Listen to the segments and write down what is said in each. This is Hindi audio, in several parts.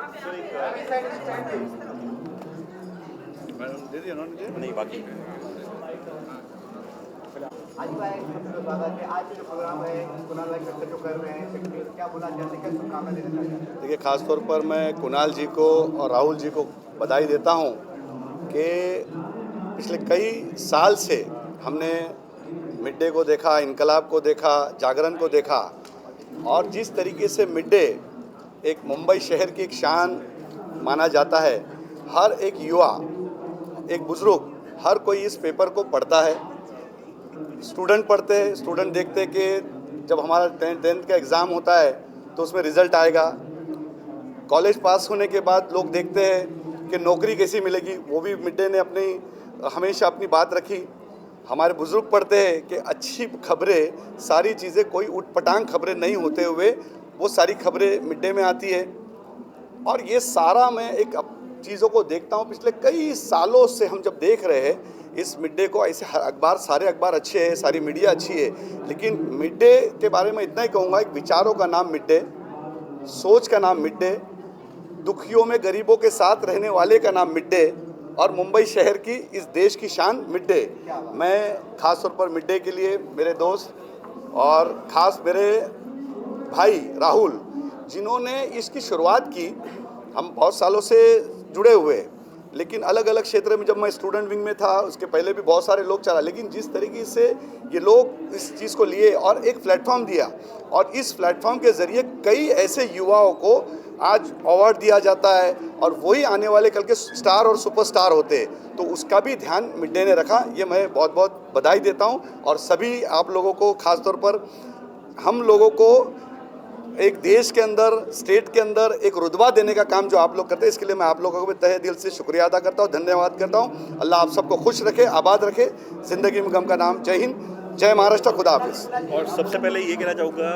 दे दिया उन्होंने नहीं बाकी आज भाई स्वागत है। आज जो प्रोग्राम है कुणाल भाई कस्टर जो कर रहे हैं, क्या बोलना चाहते हैं, क्या शुभकामना देना चाहते हैं? देखिए, ख़ास तौर पर मैं कुणाल जी को और राहुल जी को बधाई देता हूं कि पिछले कई साल से हमने मिड डे को देखा, इनकलाब को देखा, जागरण को देखा, और जिस तरीके से मिड डे एक मुंबई शहर की एक शान माना जाता है। हर एक युवा, एक बुज़ुर्ग, हर कोई इस पेपर को पढ़ता है। स्टूडेंट पढ़ते हैं, स्टूडेंट देखते हैं कि जब हमारा टेंथ का एग्ज़ाम होता है तो उसमें रिज़ल्ट आएगा। कॉलेज पास होने के बाद लोग देखते हैं कि नौकरी कैसी मिलेगी, वो भी मिड डे ने हमेशा अपनी बात रखी। हमारे बुज़ुर्ग पढ़ते हैं कि अच्छी खबरें, सारी चीज़ें, कोई उटपटांग खबरें नहीं होते हुए वो सारी खबरें मिड डे में आती है। और ये सारा मैं एक चीज़ों को देखता हूँ, पिछले कई सालों से हम जब देख रहे हैं इस मिड डे को। ऐसे हर अखबार, सारे अखबार अच्छे हैं, सारी मीडिया अच्छी है, लेकिन मिड डे के बारे में इतना ही कहूँगा, एक विचारों का नाम मिड डे, सोच का नाम मिड डे, दुखियों में गरीबों के साथ रहने वाले का नाम मिड डे, और मुंबई शहर की, इस देश की शान मिड डे। मैं ख़ास तौर पर मिड डे के लिए मेरे दोस्त और ख़ास मेरे भाई राहुल, जिन्होंने इसकी शुरुआत की, हम बहुत सालों से जुड़े हुए हैं, लेकिन अलग अलग क्षेत्र में, जब मैं स्टूडेंट विंग में था उसके पहले भी बहुत सारे लोग चला, लेकिन जिस तरीके से ये लोग इस चीज़ को लिए और एक प्लेटफॉर्म दिया, और इस प्लेटफॉर्म के ज़रिए कई ऐसे युवाओं को आज अवार्ड दिया जाता है, और वही आने वाले कल के स्टार और सुपरस्टार होते हैं, तो उसका भी ध्यान मिड डे ने रखा। ये मैं बहुत बहुत बधाई देता हूँ, और सभी आप लोगों को, ख़ास तौर पर हम लोगों को एक देश के अंदर, स्टेट के अंदर एक रुतबा देने का काम जो आप लोग करते हैं, इसके लिए मैं आप लोगों को भी तहे दिल से शुक्रिया अदा करता हूँ, धन्यवाद करता हूँ। अल्लाह आप सबको खुश रखे, आबाद रखे, ज़िंदगी में गम का नाम। जय हिंद, जय महाराष्ट्र, खुदा हाफिज़। और सबसे पहले ये कहना चाहूँगा,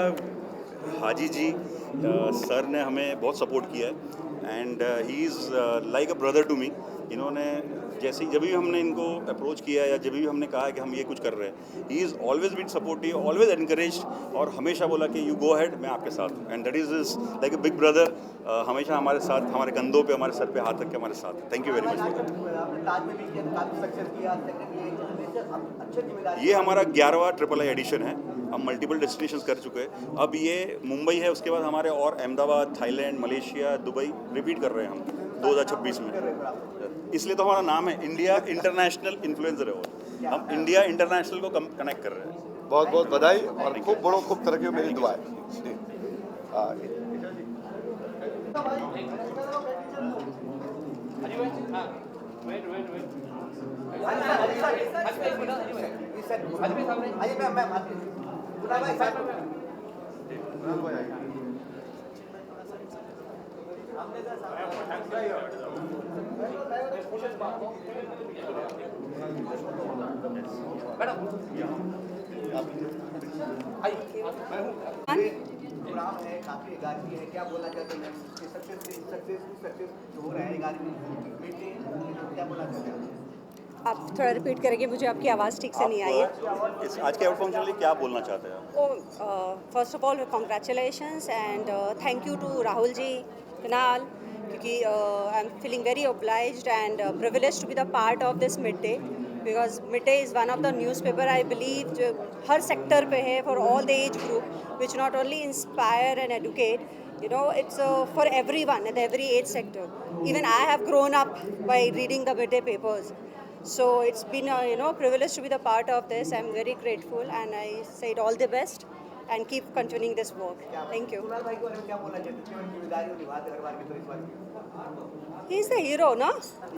हाजी जी सर ने हमें बहुत सपोर्ट किया है, and he is like a brother to me. इन्होंने जैसे जब भी हमने इनको अप्रोच किया या जब भी हमने कहा कि हम ये कुछ कर रहे हैं, he is always been supportive, always encourage, और हमेशा बोला कि यू गो अहेड, मैं आपके साथ हूँ, and that is like a big brother. हमेशा हमारे साथ, हमारे कंधों पे, हमारे सर पे हाथ रख के हमारे साथ है। Thank you very much. आपने ताज में भी किया, ताज में सक्सेस किया, अच्छी जिम्मेदारी। ये हमारा 11वां III एडिशन है। हम मल्टीपल डेस्टिनेशंस कर चुके हैं। अब ये मुंबई है, उसके बाद हमारे और Ahmedabad, Thailand, Malaysia, Dubai repeat कर रहे हैं हम 2026 में। इसलिए तो हमारा नाम है इंडिया इंटरनेशनल इन्फ्लुएंसर है। हम इंडिया इंटरनेशनल को कनेक्ट कर रहे हैं। बहुत बहुत बधाई, और खूब बड़ो, खूब तरक्की, मेरी दुआ है। हाँ, प्रोग्राम है, काफी गाजी है, क्या बोलना चाहते हैं? सक्सेस जो हो रहा है गाजी में, क्या बोलना चाहते हैं? आप थोड़ा रिपीट करेंगे, मुझे आपकी आवाज़ ठीक से नहीं आई है। इस आज के अवार्ड फंक्शन के लिए क्या बोलना चाहते हैं आप? First of all congratulations and thank you to Rahul ji, Kunal, क्योंकि I am feeling very obliged and privileged to be the part of this midday, because midday is one of the newspaper I believe जो हर सेक्टर पे है, for all the age group, which not only inspire and educate, you know, it's for everyone at every age sector. Even I have grown up by reading the midday papers. So it's been a privilege to be the part of this. I'm very grateful, and I said all the best and keep continuing this work. Thank you. Kunal भाई को क्या बोलना चाहते हैं? जिम्मेदारी निभाते हर बार की तो इस बार He's the hero, no?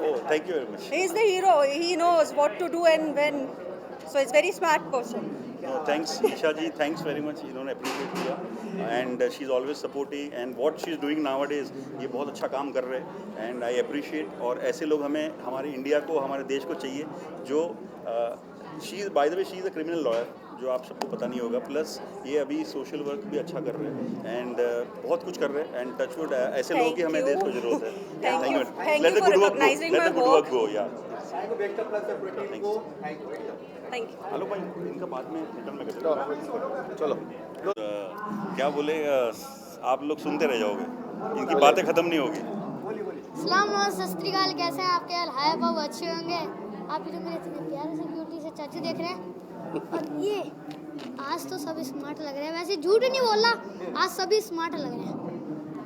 Oh, thank you very much. He's the hero. He knows what to do and when. So it's very smart person. Thanks Isha ji, thanks very much, इन्होंने अप्रिशिएट किया, and she is always supporting, and what she is doing nowadays, ये बहुत अच्छा काम कर रहे हैं, एंड आई अप्रिशिएट। और ऐसे लोग हमें, हमारे इंडिया को, हमारे देश को चाहिए, जो she by the way she is a criminal lawyer, जो आप सबको पता नहीं होगा, प्लस ये अभी सोशल वर्क भी अच्छा कर रहे हैं, एंड बहुत कुछ कर रहे हैं, एंड टचवुड ऐसे लोगों की हमें देश को जरूरत है। Thank you. Thank let you the for good work recognizing go, my let the good work work. Go, या Thank you. हेलो भाई, इनका बाद में रिटर्न में करेंगे। चलो। क्या बोले, आप लोग सुनते रह जाओगे। इनकी बातें ख़त्म नहीं होगी। सलाम और सत श्री अकाल, कैसे हैं आपके हाल? हाय बाबू, अच्छे होंगे। आप जो मेरे इतने प्यारे से ब्यूटी से चाचू देख रहे हैं, और ये आज तो सभी स्मार्ट लग रहे हैं। वैसे झूठ नहीं बोला, आज सभी स्मार्ट लग रहे हैं,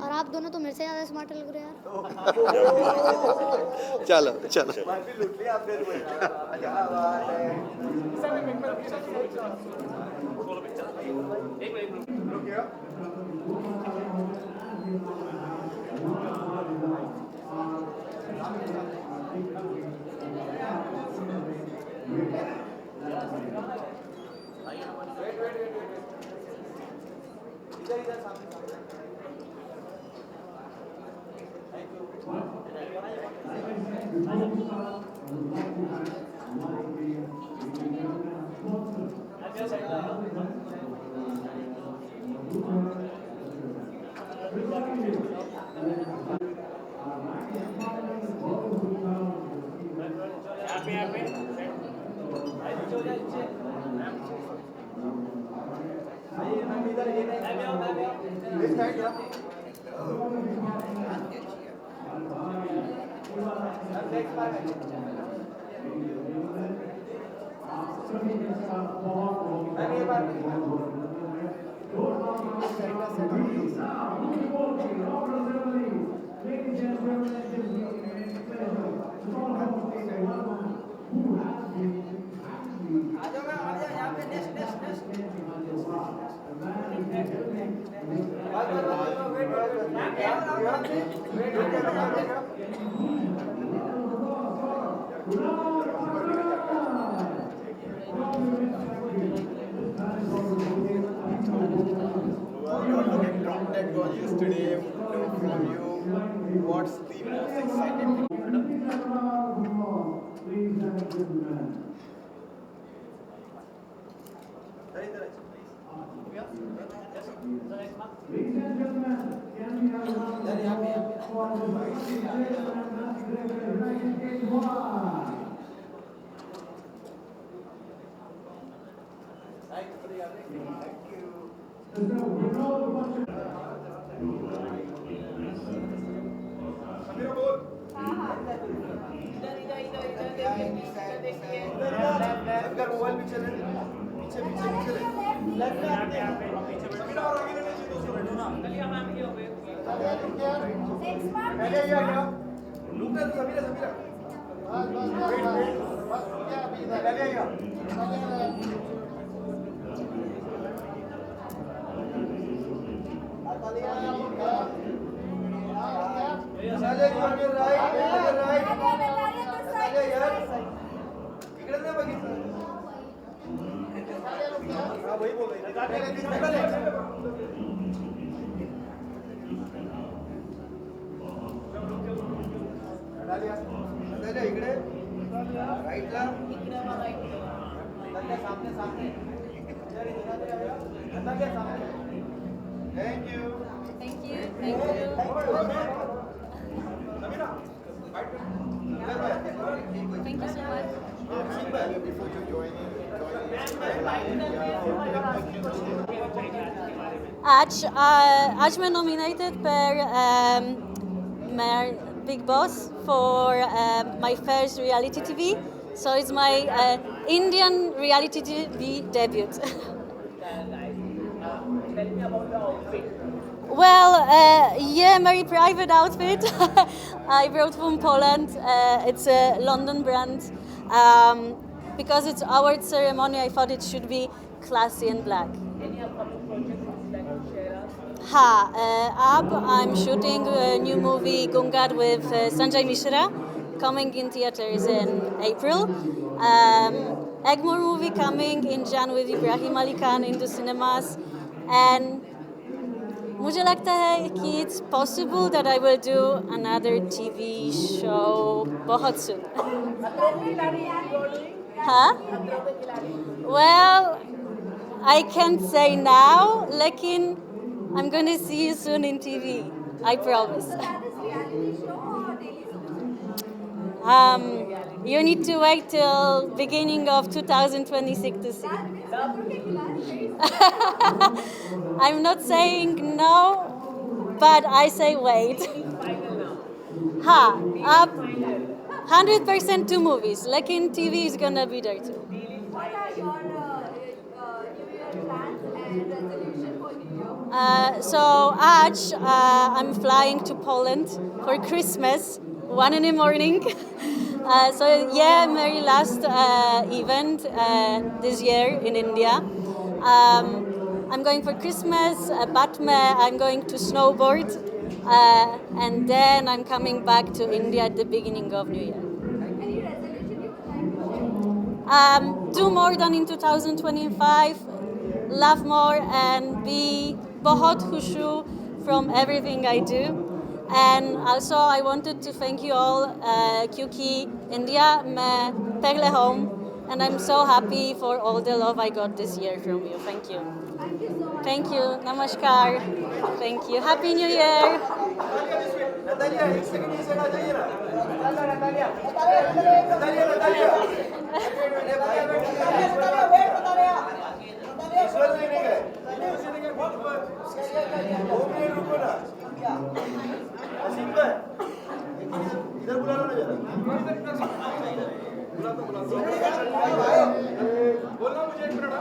और आप दोनों तो मेरे से ज़्यादा स्मार्ट लग रहे हैं यार। चलो चलो महफिल लूट ली आपने तो। क्या बात है। रुकिए। इधर सामने technologies today know from you what's the most exciting thing? Mobile भी चले पीछे पीछे पीछे वही बोल रही इकडे राईटला सामने सामने thank you Thank you so much. Before you join आज मैं nominated per Big Boss for my first reality TV. So it's my Indian reality TV debut. Well, yeah, very private outfit. I brought from Poland. It's a London brand. Because it's award ceremony, I thought it should be classy and black. Any upcoming projects that you share us? Up, I'm shooting a new movie, Gungad, with Sanjay Mishra, coming in theaters in April. Egmore movie coming in Jan with Ibrahim Ali Khan into cinemas. And मुझे लगता है कि it's possible that I will do another TV show बहुत soon. Huh? Well, I can't say now, लेकिन I'm going to see you soon in TV. I promise. You need to wait till beginning of 2026 to see. I'm not saying no, but I say wait. Ha, up 100% 2 movies. Lucky in TV is gonna be there too. What are your New Year plans and resolution for New Year? So I'm flying to Poland for Christmas, 1 in the morning. So yeah, my last event this year in India. I'm going for Christmas, Batme, I'm going to snowboard, and then I'm coming back to India at the beginning of New Year. Any resolution you would like to share? Do more than in 2025, love more and be बहुत खुशू from everything I do. And also I wanted to thank you all क्योंकि India मैं पहले home and I'm so happy for all the love I got this year from you. Thank you. Thank you so much. Thank you. Namaskar. Thank you. Happy New Year. Natalia एक सेकंड ये सेकंड आ जाइए ना नतालिया नतालिया ईश्वर जी नहीं गए दो मिनट रुको ना असीम भाई इधर बुला लो ना जरा बोलना मुझे एक मिनट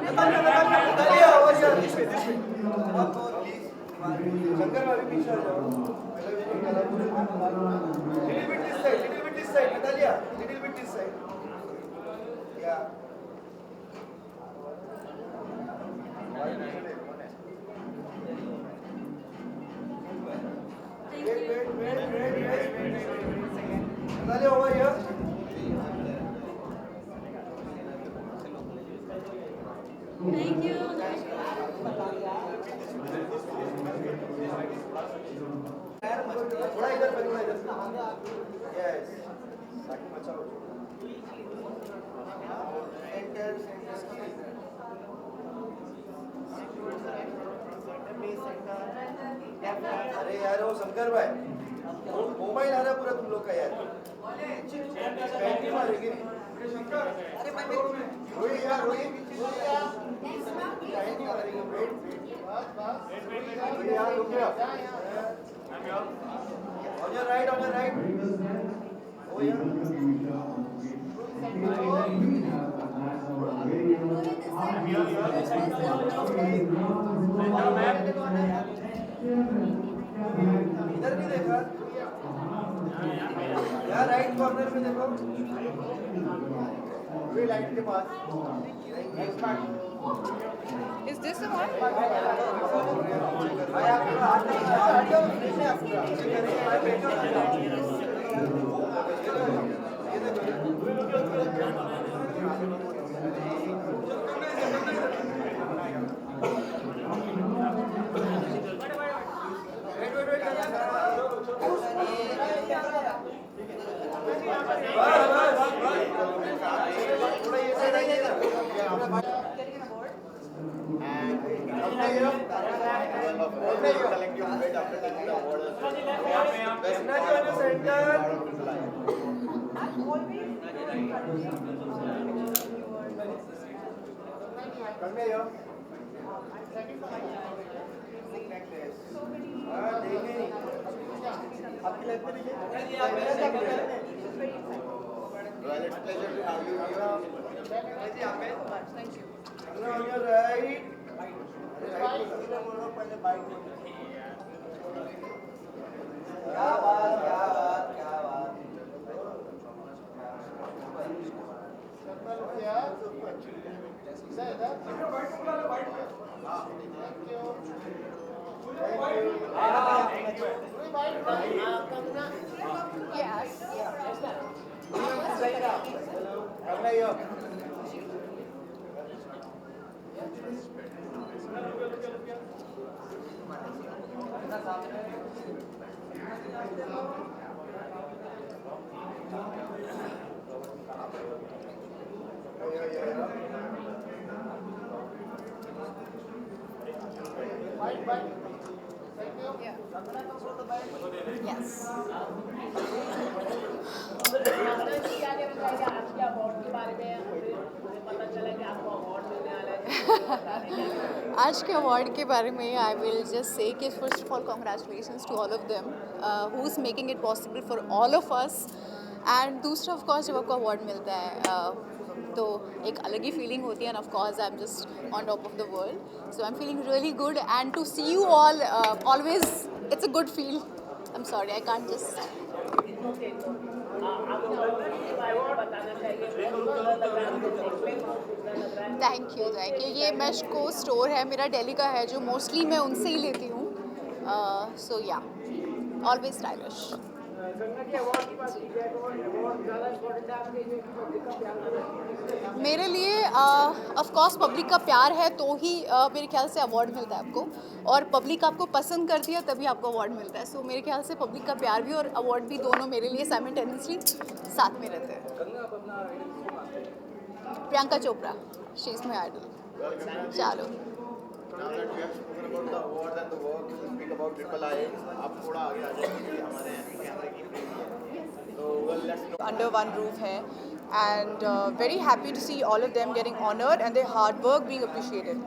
नतालिया आवाज यार दिस वे शंकर भाभी पीछे आ जाओ little bit this side Natalia little bit this side yeah wait Natalia over here Thank you. थोड़ा इधर यस ताकि बचाओ सेंटर अरे यार वो शंकर भाई मोबाइल आ रहा है पूरा तुम लोग का यार मारेंगे रोहित यार Rohit On your right. Oh yeah. इधर भी देखा यार राइट कॉर्नर में देखो वे लाइट के पास Is this the one? आपकी लाइफ में well it's pleasure to have you here thank you on your right क्या बात आज के अवार्ड के बारे में आई विल जस्ट से कि first of all congratulations to all of them who is making it possible for all of us. And दूसरा ऑफ कोर्स जब आपको अवार्ड मिलता है तो एक अलग ही फीलिंग होती है, and of course I am just on top of the world, so I am feeling really good and to see you all always it's a good feel. I am sorry I can't just thank you. ये मेशको स्टोर है मेरा दिल्ली का है, जो मोस्टली मैं उनसे ही लेती हूँ, सो या ऑलवेज स्टाइलिश। मेरे लिए ऑफ कोर्स पब्लिक का प्यार है तो ही मेरे ख्याल से अवार्ड मिलता है आपको, और पब्लिक आपको पसंद करती है तभी आपको अवार्ड मिलता है। सो मेरे ख्याल से पब्लिक का प्यार भी और अवार्ड भी दोनों मेरे लिए साइमल्टेनियसली साथ में रहते हैं। Priyanka Chopra, she is my idol. चलो under one roof hai, and very happy to see all of them getting honored and their hard work being appreciated.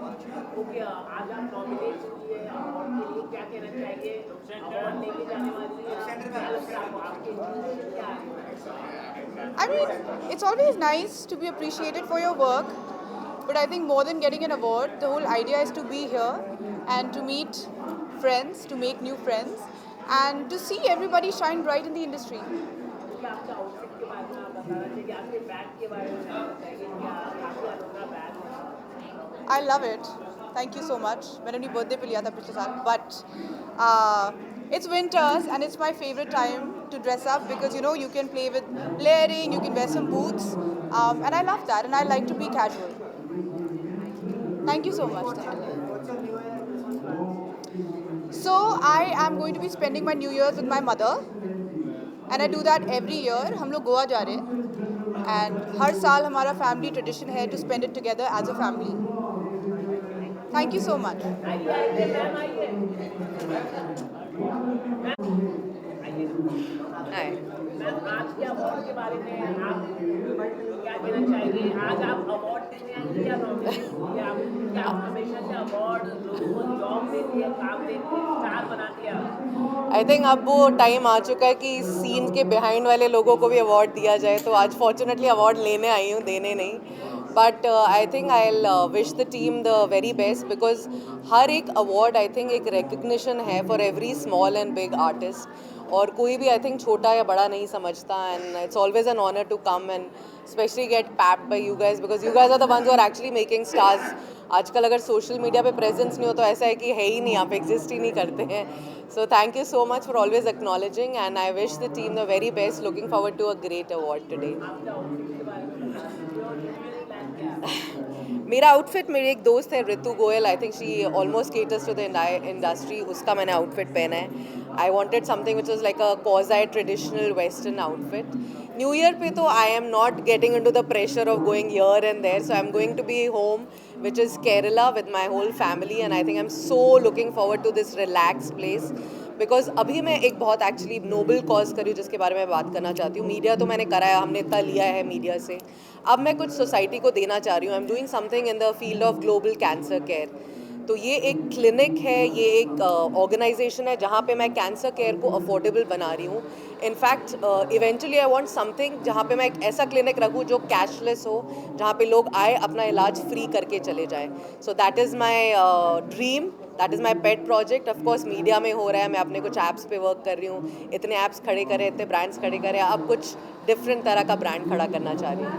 I mean, it's always nice to be appreciated for your work, but I think more than getting an award, the whole idea is to be here and to meet friends, to make new friends, and to see everybody shine bright in the industry. I love it. Thank you so much. मैंने अपनी birthday पे लिया था पिछले साल, but it's winters and it's my favorite time to dress up because you know you can play with layering, you can wear some boots, and I love that, and I like to be casual. Thank you so much. So I am going to be spending my New Year's with my mother, and I do that every year. हम लोग गोवा जा रहे हैं, and हर साल हमारा family tradition है to spend it together as a family. Thank you so much. Hi. आज के अवार्ड के बारे में आप क्या कहना चाहेंगे? आज आप अवार्ड देने आए या नॉमिनेट हुए? आप क्या हमेशा से अवार्ड लोगों को जॉब देती है, काम देती है, स्टार बनाती है? आई थिंक अब वो टाइम आ चुका है कि सीन के बिहाइंड वाले लोगों को भी अवार्ड दिया जाए, तो आज फॉर्चुनेटली अवार्ड लेने आई हूँ, देने नहीं। But I think I wish the team the very best, because हर एक अवार्ड आई थिंक एक रिकग्निशन है for every small and big artist, और कोई भी आई थिंक छोटा या बड़ा नहीं समझता, and it's always an honour to come and specially get papped by you guys, because you guys are the ones who are actually making stars. आजकल अगर सोशल मीडिया पे प्रेजेंस नहीं हो तो ऐसा है कि है ही नहीं, आप एग्जिस्ट ही नहीं करते हैं। So thank you so much for always acknowledging, and I wish the team the very best, looking forward to a great award today. मेरा आउटफिट, मेरी एक दोस्त है Ritu Goyal, I think she almost caters to the industry, उसका मैंने आउटफिट पहना है। I wanted something which is like a quasi traditional western outfit. New year पे तो I am not getting into the pressure of going here and there, so I am going to be home which is Kerala with my whole family, and I think I'm so looking forward to this relaxed place because अभी मैं एक बहुत एक्चुअली नोबल कॉज करी हूँ जिसके बारे में बात करना चाहती हूँ। मीडिया तो मैंने करा है, हमने इतना लिया है मीडिया से, अब मैं कुछ सोसाइटी को देना चाह रही हूँ। I am doing something in the field of global cancer care. तो ये एक क्लिनिक है, ये एक ऑर्गेनाइजेशन है जहाँ पे मैं कैंसर केयर को अफोर्डेबल बना रही हूँ। In fact eventually I want something जहाँ पे मैं एक ऐसा क्लिनिक रखूँ जो कैशलेस हो, जहाँ पे लोग आए अपना इलाज फ्री करके चले जाए। So that is my dream, that is my pet project. Of course media में हो रहा है, मैं अपने कुछ ऐप्स पे वर्क कर रही हूँ, इतने ऐप्स खड़े करे, इतने ब्रांड्स खड़े करे, अब कुछ डिफरेंट तरह का ब्रांड खड़ा करना चाह रही हूँ।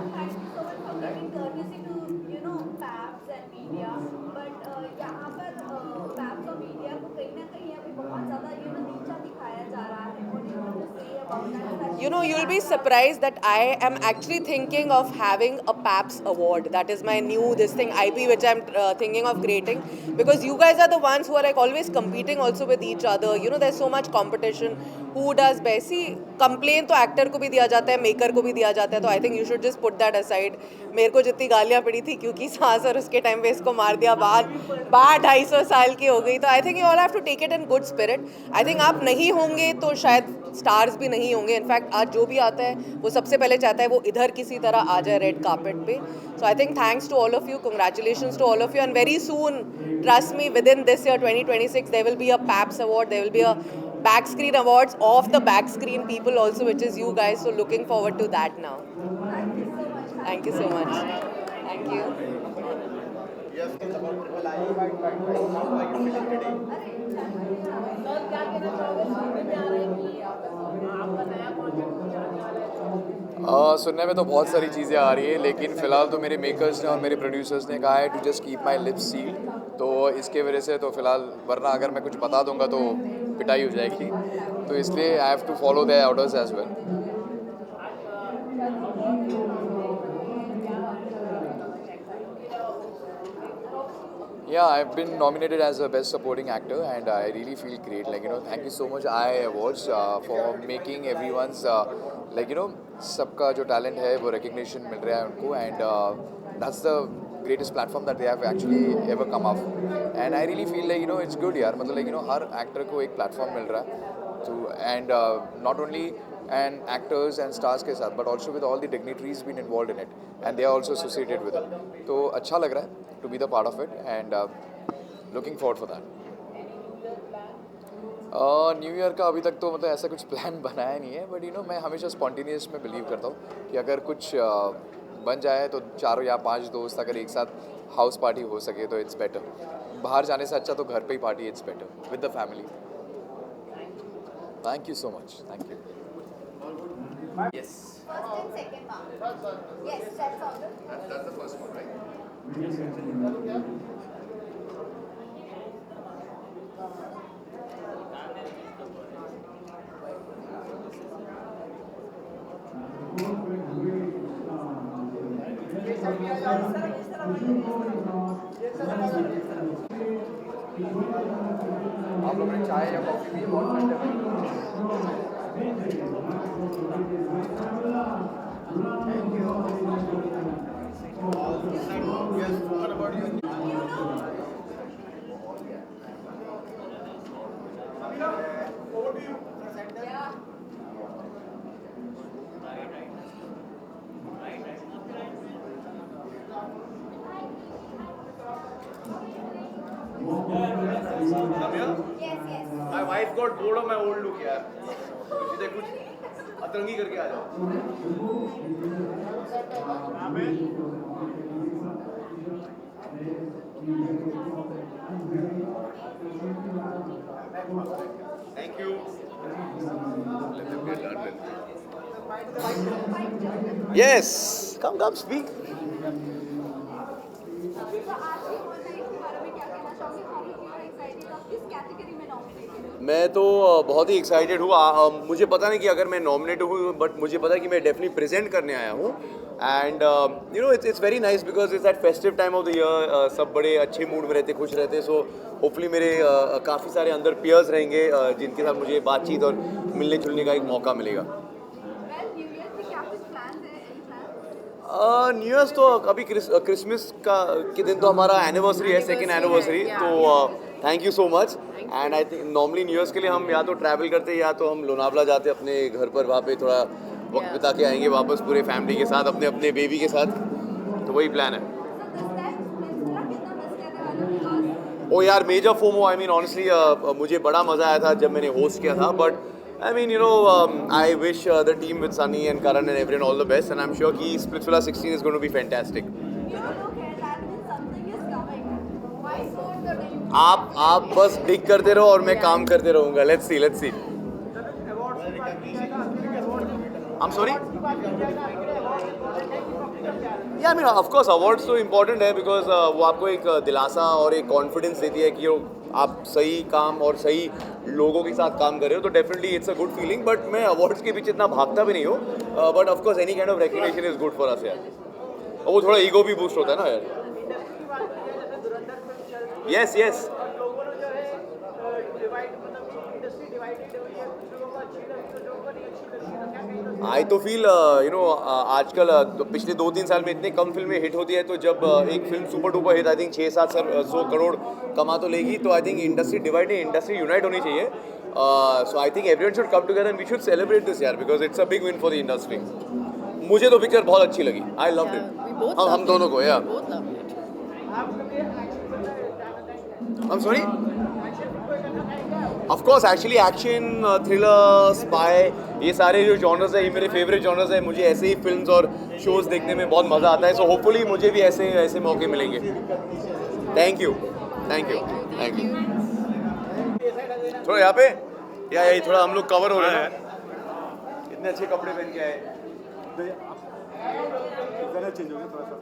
You know, you'll be surprised that I am actually thinking of having a PAPS award. That is my new IP which I'm thinking of creating, because you guys are the ones who are like always competing also with each other. You know, there's so much competition. Who does best? See, complain तो एक्टर को भी दिया जाता है, मेकर को भी दिया जाता है, तो I think you should just put that aside. मेरे को जितनी गालियाँ पड़ी थी क्योंकि सास और उसके टाइम पे इसको मार दिया, बात 250 साल की हो गई, तो I think you all have to take it in good spirit. I think आप नहीं होंगे तो शायद स्टार्स भी नहीं होंगे. इनफैक्ट आज जो भी आता है वो सबसे पहले चाहता है वो इधर किसी तरह आ जाए रेड कार्पेट पे. So I think thanks to all of you, congratulations to all of you, and very soon, trust me, within this year 2026 there will be a PAPS award, there will be a back screen awards of the back screen people also, which is you guys, so looking forward to that now. Thank you so much. Thank you. Sir क्या कहना चाहोगे, सुनने में आ रहा है कि आपका नया कॉन्सेप्ट कुछ आने वाला है? सुनने में तो बहुत सारी चीज़ें आ रही है, लेकिन फ़िलहाल तो मेरे मेकर्स ने और मेरे प्रोड्यूसर्स ने कहा है to just keep my lips sealed. तो इसके वजह से तो फ़िलहाल, वरना अगर मैं कुछ बता दूंगा तो पिटाई हो जाएगी, तो इसलिए I have to follow their orders as well. Yeah, I've been nominated as a best supporting actor, and I really feel great. Like, you know, thank you so much I Awards for making everyone's like, you know, सबका जो talent है वो recognition मिल रहा है उनको, and that's the greatest platform that they have actually ever come up. And I really feel like, you know, it's good यार, मतलब like, you know, her actor को एक platform मिल रहा है to, and not only and actors and stars के साथ, but also with all the dignitaries been involved in it, and they are also associated with it. तो अच्छा लग रहा है to be the part of it, and looking forward for that. New year का अभी तक तो मतलब ऐसा कुछ प्लान बनाया नहीं है, बट यू नो मैं हमेशा स्पॉन्टेनियस में बिलीव करता हूँ कि अगर कुछ बन जाए तो 4 या 5 दोस्त अगर एक साथ हाउस पार्टी हो सके तो इट्स बेटर. बाहर जाने से अच्छा तो घर पे ही party, it's better with the family. Thank you so much. Thank you. Yes. First and second one. Yes, that's all. That's the first one, right? Yes. आप लोगों ने चाय या कॉफ़ी भी बहुत ठंडे में. Yes, yes. My wife got bored of my old look यार. इधर कुछ अतरंगी करके आ जाओ. Thank you. Let them get done with. Yes. Come, speak. मैं तो बहुत ही एक्साइटेड हूँ. मुझे पता नहीं कि अगर मैं नॉमिनेट हूँ, बट मुझे पता है कि मैं डेफिनेटली प्रेजेंट करने आया हूँ. And you know it's very nice because it's that festive time of the year. सब बड़े अच्छे मूड में रहते, खुश रहते. सो होपफुली मेरे काफ़ी सारे अंदर पियर्स रहेंगे जिनके साथ मुझे बातचीत और मिलने जुलने का एक मौका मिलेगा. न्यू ईयर्स तो अभी क्रिसमस के दिन तो हमारा एनिवर्सरी है, 2nd एनिवर्सरी. तो thank you so much. And I think normally new years के लिए हम या तो ट्रैवल करते हैं या तो हम लोनावला जाते अपने घर पर, वहाँ पे थोड़ा वक्त बिता के आएंगे वापस पूरे फैमिली के साथ, अपने अपने बेबी के साथ. तो वही प्लान है. ओ यार, major FOMO. I mean honestly मुझे बड़ा मज़ा आया था जब मैंने होस्ट किया था. But I mean, you know, I wish the team with Sunny and Karan and everyone all the best, and I'm sure कि Splitsvilla 16 is going to be fantastic. आप बस डिग करते रहो और मैं काम करते रहूँगा. Let's see. I'm sorry? Yeah, I mean, of course, awards तो important है because वो आपको एक दिलासा और एक कॉन्फिडेंस देती है कि आप सही काम और सही लोगों के साथ काम कर रहे हो. तो definitely it's a good feeling. But मैं अवार्ड्स के पीछे इतना भागता भी नहीं हूँ. But of course any kind of recognition is good for us यार. और वो थोड़ा ईगो भी बूस्ट होता है ना यार. यस. आई तो फील आजकल पिछले 2-3 साल में इतने कम फिल्में हिट होती है, तो जब एक film super duper hit I think 600-700 crore कमा तो लेगी, तो आई थिंक इंडस्ट्री डिवाइड नहीं, इंडस्ट्री यूनाइट होनी चाहिए. So I think everyone should come together and we should celebrate this यार, because it's a big win for the industry. मुझे तो पिक्चर बहुत अच्छी लगी. I loved it. हम दोनों को. या I'm sorry? Of course, actually action, thriller, spy, ये सारे जो जॉनर्स है ये मेरे फेवरेट जॉनर्स है. मुझे ऐसे ही फिल्म्स और शोज देखने में बहुत मज़ा आता है. सो होपफुली मुझे भी ऐसे मौके मिलेंगे. Thank you. थोड़ा यहाँ पे यही थोड़ा हम लोग कवर हो रहे हैं. इतने अच्छे कपड़े पहन के आए. चेंज हो गया थोड़ा सा.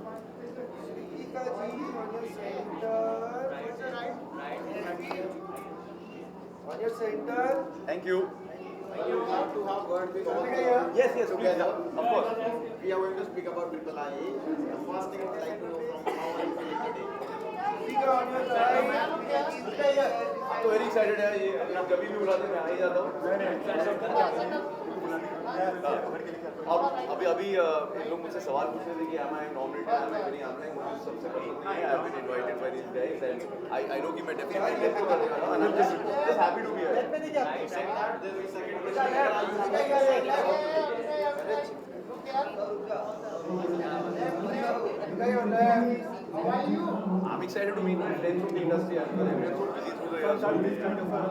On your center. Thank you. You have to have word with all. Yes, together. Of course. We are going to speak about Triple I. The first thing I would like to know from how are you feeling today? Speaker on your side. I'm तो very excited है. ये अगर आप कभी भी बुलाते मैं आ ही जाता हूँ. अब अभी इन लोग मुझसे सवाल पूछ रहे थे कि am I nominated? am I winning? मुझे सबसे पसंद नहीं है. I have been invited by these guys and I know कि मैं definitely get to करने वाला हूँ. And I'm just happy to be here. I'm excited to meet my friends from the industry as well. Everyone's so busy through the years.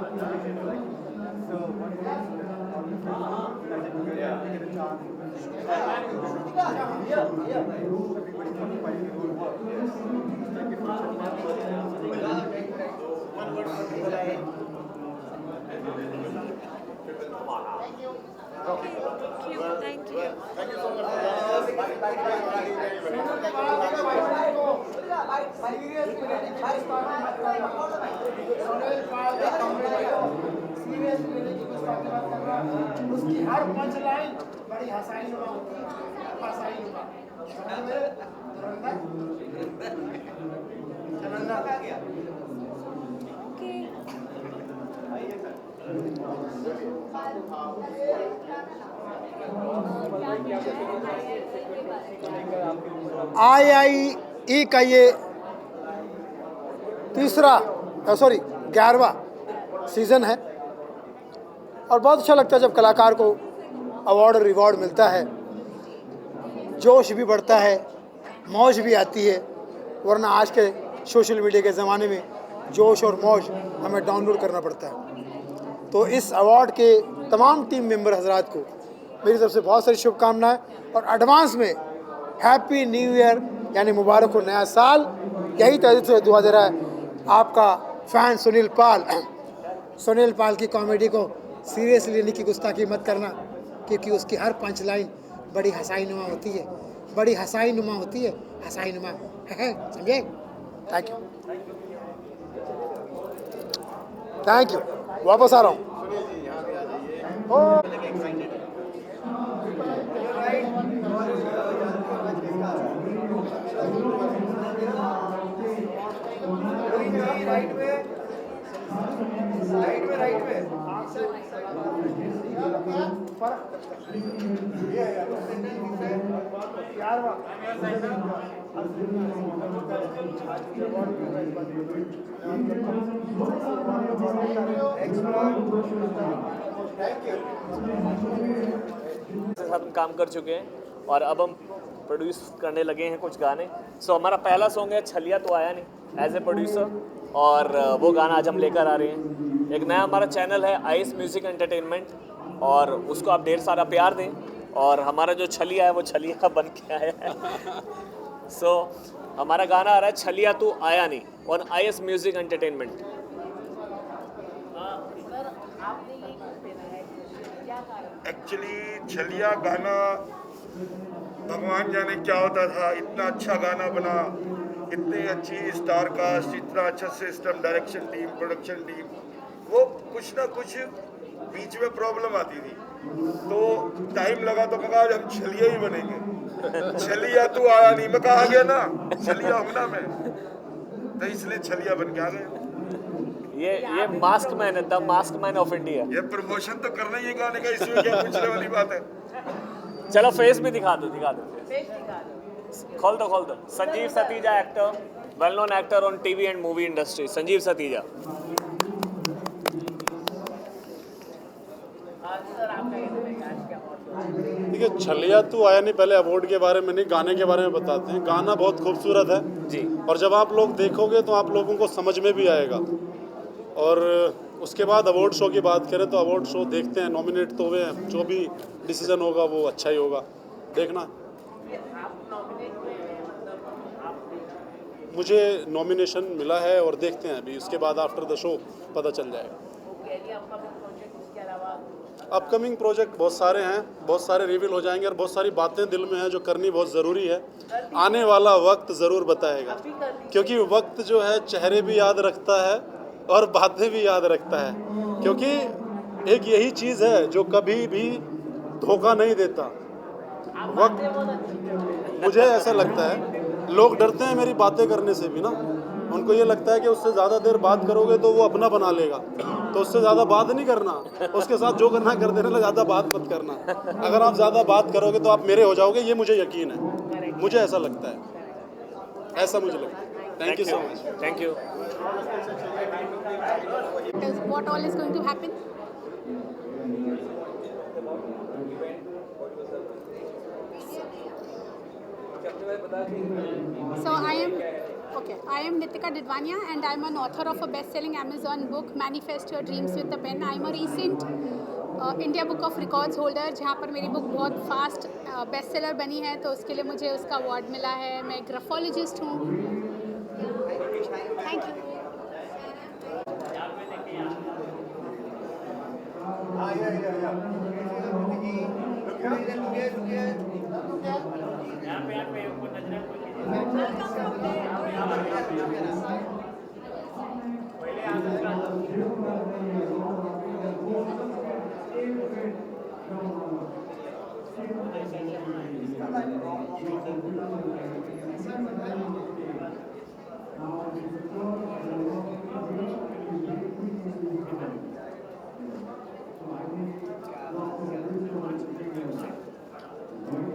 Thank you. उसकी हर पंच लाइन बड़ी हंसाई नुमा होती है, हंसाई नुमा. IIE का ये 11वां सीज़न है और बहुत अच्छा लगता है जब कलाकार को अवार्ड और रिवॉर्ड मिलता है. जोश भी बढ़ता है, मौज भी आती है, वरना आज के सोशल मीडिया के ज़माने में जोश और मौज हमें डाउनलोड करना पड़ता है. तो इस अवार्ड के तमाम टीम मेंबर हजरात को मेरी तरफ से बहुत सारी शुभकामनाएं और एडवांस में हैप्पी न्यू ईयर यानी मुबारक हो नया साल. यही तहरीर से दुआ दे रहा है आपका फ़ैन सुनील पाल की कॉमेडी को सीरियसली लेने की गुस्ताखी मत करना, क्योंकि उसकी हर पंच लाइन बड़ी हंसाई नुमा होती है, समझे. Thank you. वापस आ रहा हूँ. हम काम कर चुके हैं और अब हम प्रोड्यूस करने लगे हैं कुछ गाने. सो हमारा पहला सॉन्ग है छलिया तो आया नहीं एज ए प्रोड्यूसर, और वो गाना आज हम लेकर आ रहे हैं. एक नया हमारा चैनल है आइस म्यूज़िक एंटरटेनमेंट, और उसको आप ढेर सारा प्यार दें. और हमारा जो छलिया है वो छलिया बन के आया है. सो हमारा गाना आ रहा है छलिया तो आया नहीं on ice music entertainment. Actually छलिया गाना भगवान जाने क्या होता था, इतना अच्छा गाना बना, इतनी अच्छी स्टार कास्ट, इतना अच्छा system, direction team, production team, वो कुछ ना कुछ बीच में प्रॉब्लम आती थी, तो टाइम लगा तो कहा आज हम छलिया ही बनेंगे. छलिया तो आया नहीं, मैं कहा गया ना छलिया हूँ ना मैं, तो इसलिए छलिया बन के आ गए. ये मास्क मैन है, the mask man of India. ये प्रमोशन तो करना ही है गाने का, इसमें क्या पूछने वाली बात है. चलो फेस भी दिखा दो फेस दिखा दो। खोल दो Sanjeev Satija actor, well known actor on TV and movie industry, Sanjeev Satija. Sir आपका ये बताइए आज क्या मौसम? देखिए छलिया तो आया नहीं, पहले अवार्ड के बारे में नहीं, गाने के बारे में बताते हैं। गाना बहुत खूबसूरत है जी, और जब आप लोग देखोगे तो आप लोगों को समझ में भी आएगा। और उसके बाद अवार्ड शो की बात करें तो अवार्ड शो देखते हैं, नॉमिनेट तो हुए हैं, जो भी डिसीजन होगा वो अच्छा ही होगा, देखना। आप नॉमिनेट हुए हैं, मतलब आप मुझे नॉमिनेशन मिला है और देखते हैं अभी, उसके बाद आफ्टर द शो पता चल जाएगा। प्रोजेक्ट इसके अलावा अपकमिंग प्रोजेक्ट बहुत सारे हैं, बहुत सारे रिवील हो जाएंगे और बहुत सारी बातें दिल में हैं जो करनी बहुत ज़रूरी है। आने वाला वक्त ज़रूर बताएगा, क्योंकि वक्त जो है चेहरे भी याद रखता है और बातें भी याद रखता है, क्योंकि एक यही चीज़ है जो कभी भी धोखा नहीं देता वक्त। मुझे ऐसा लगता है, लोग डरते हैं मेरी बातें करने से भी ना, उनको ये लगता है कि उससे ज़्यादा देर बात करोगे तो वो अपना बना लेगा, तो उससे ज़्यादा बात नहीं करना, उसके साथ जो करना कर देना, ज़्यादा बात मत करना। अगर आप ज़्यादा बात करोगे तो आप मेरे हो जाओगे, ये मुझे यकीन है, मुझे ऐसा लगता है, ऐसा मुझे लगता है। Thank you so much. Thank you. What all is going to happen? So I am Nitika Didwania and I am an author of a best-selling Amazon book, Manifest Your Dreams with a Pen. I am a recent India Book of Records holder, जहाँ पर मेरी बुक बहुत फास्ट बेस्ट सेलर बनी है, तो उसके लिए मुझे उसका अवार्ड मिला है। मैं ग्राफोलॉजिस्ट हूँ। Thank you.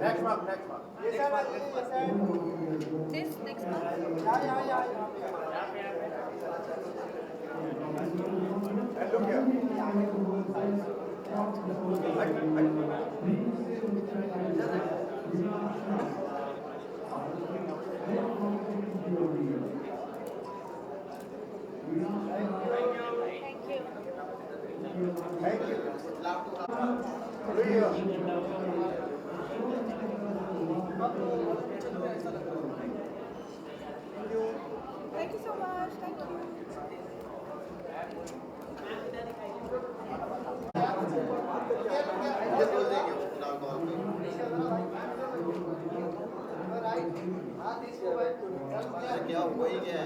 Next month. This next month. And look here. Thank you. Thank you so much. Thank you. क्या हुआ ही क्या है?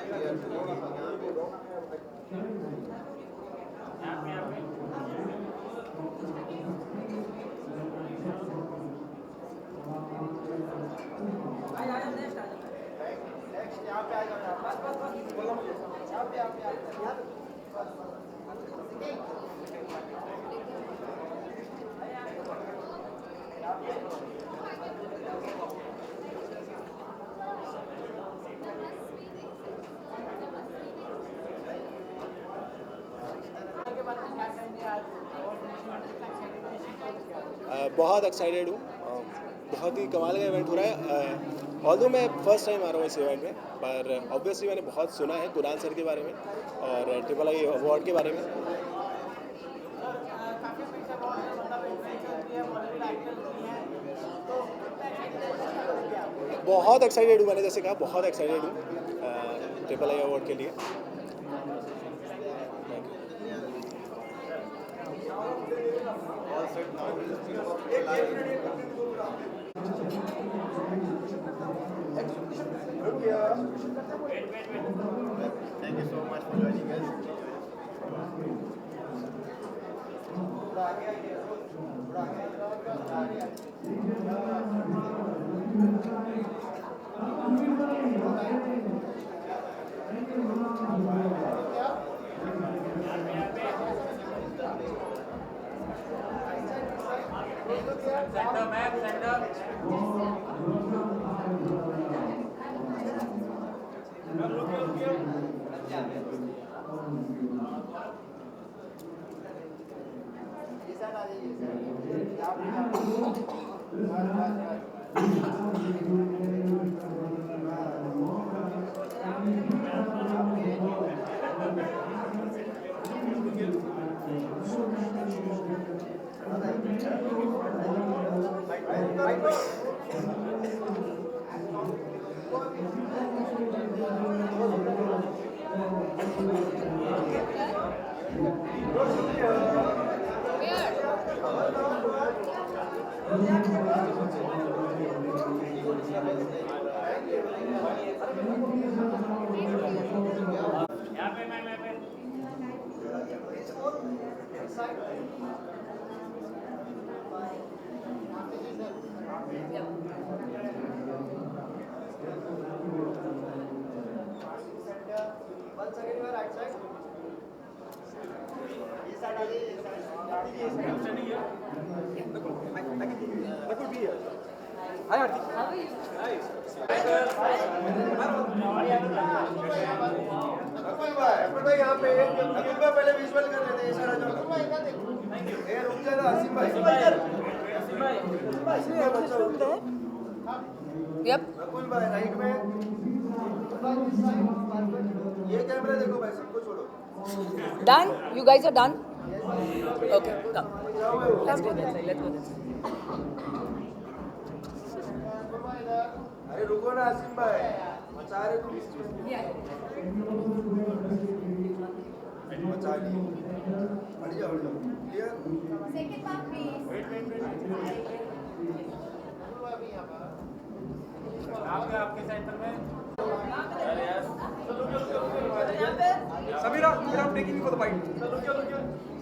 बहुत एक्साइटेड हूँ, बहुत ही कमाल का इवेंट हो रहा है। ऑल्दो मैं फर्स्ट टाइम आ रहा हूँ इस इवेंट में, पर ऑब्वियसली मैंने बहुत सुना है कुणाल सर के बारे में और ट्रिपल आई अवार्ड के बारे में। बहुत एक्साइटेड हूँ, मैंने जैसे कहा बहुत एक्साइटेड हूँ ट्रिपल आई अवार्ड के लिए। Thank you so much for joining us. Thank you. Yep. Rakul भाई राइट में ये कैमरा देखो भाई सबको छोड़ो. Done? You guys are done? Okay, come. Let's go that side. Let's go that side. अरे रुको ना आसिम भाई मचा रहे तुम मचा लिए हट जाओ clear Second one, please. Wait आपके साइड पर में Sameera I'm taking you for the fight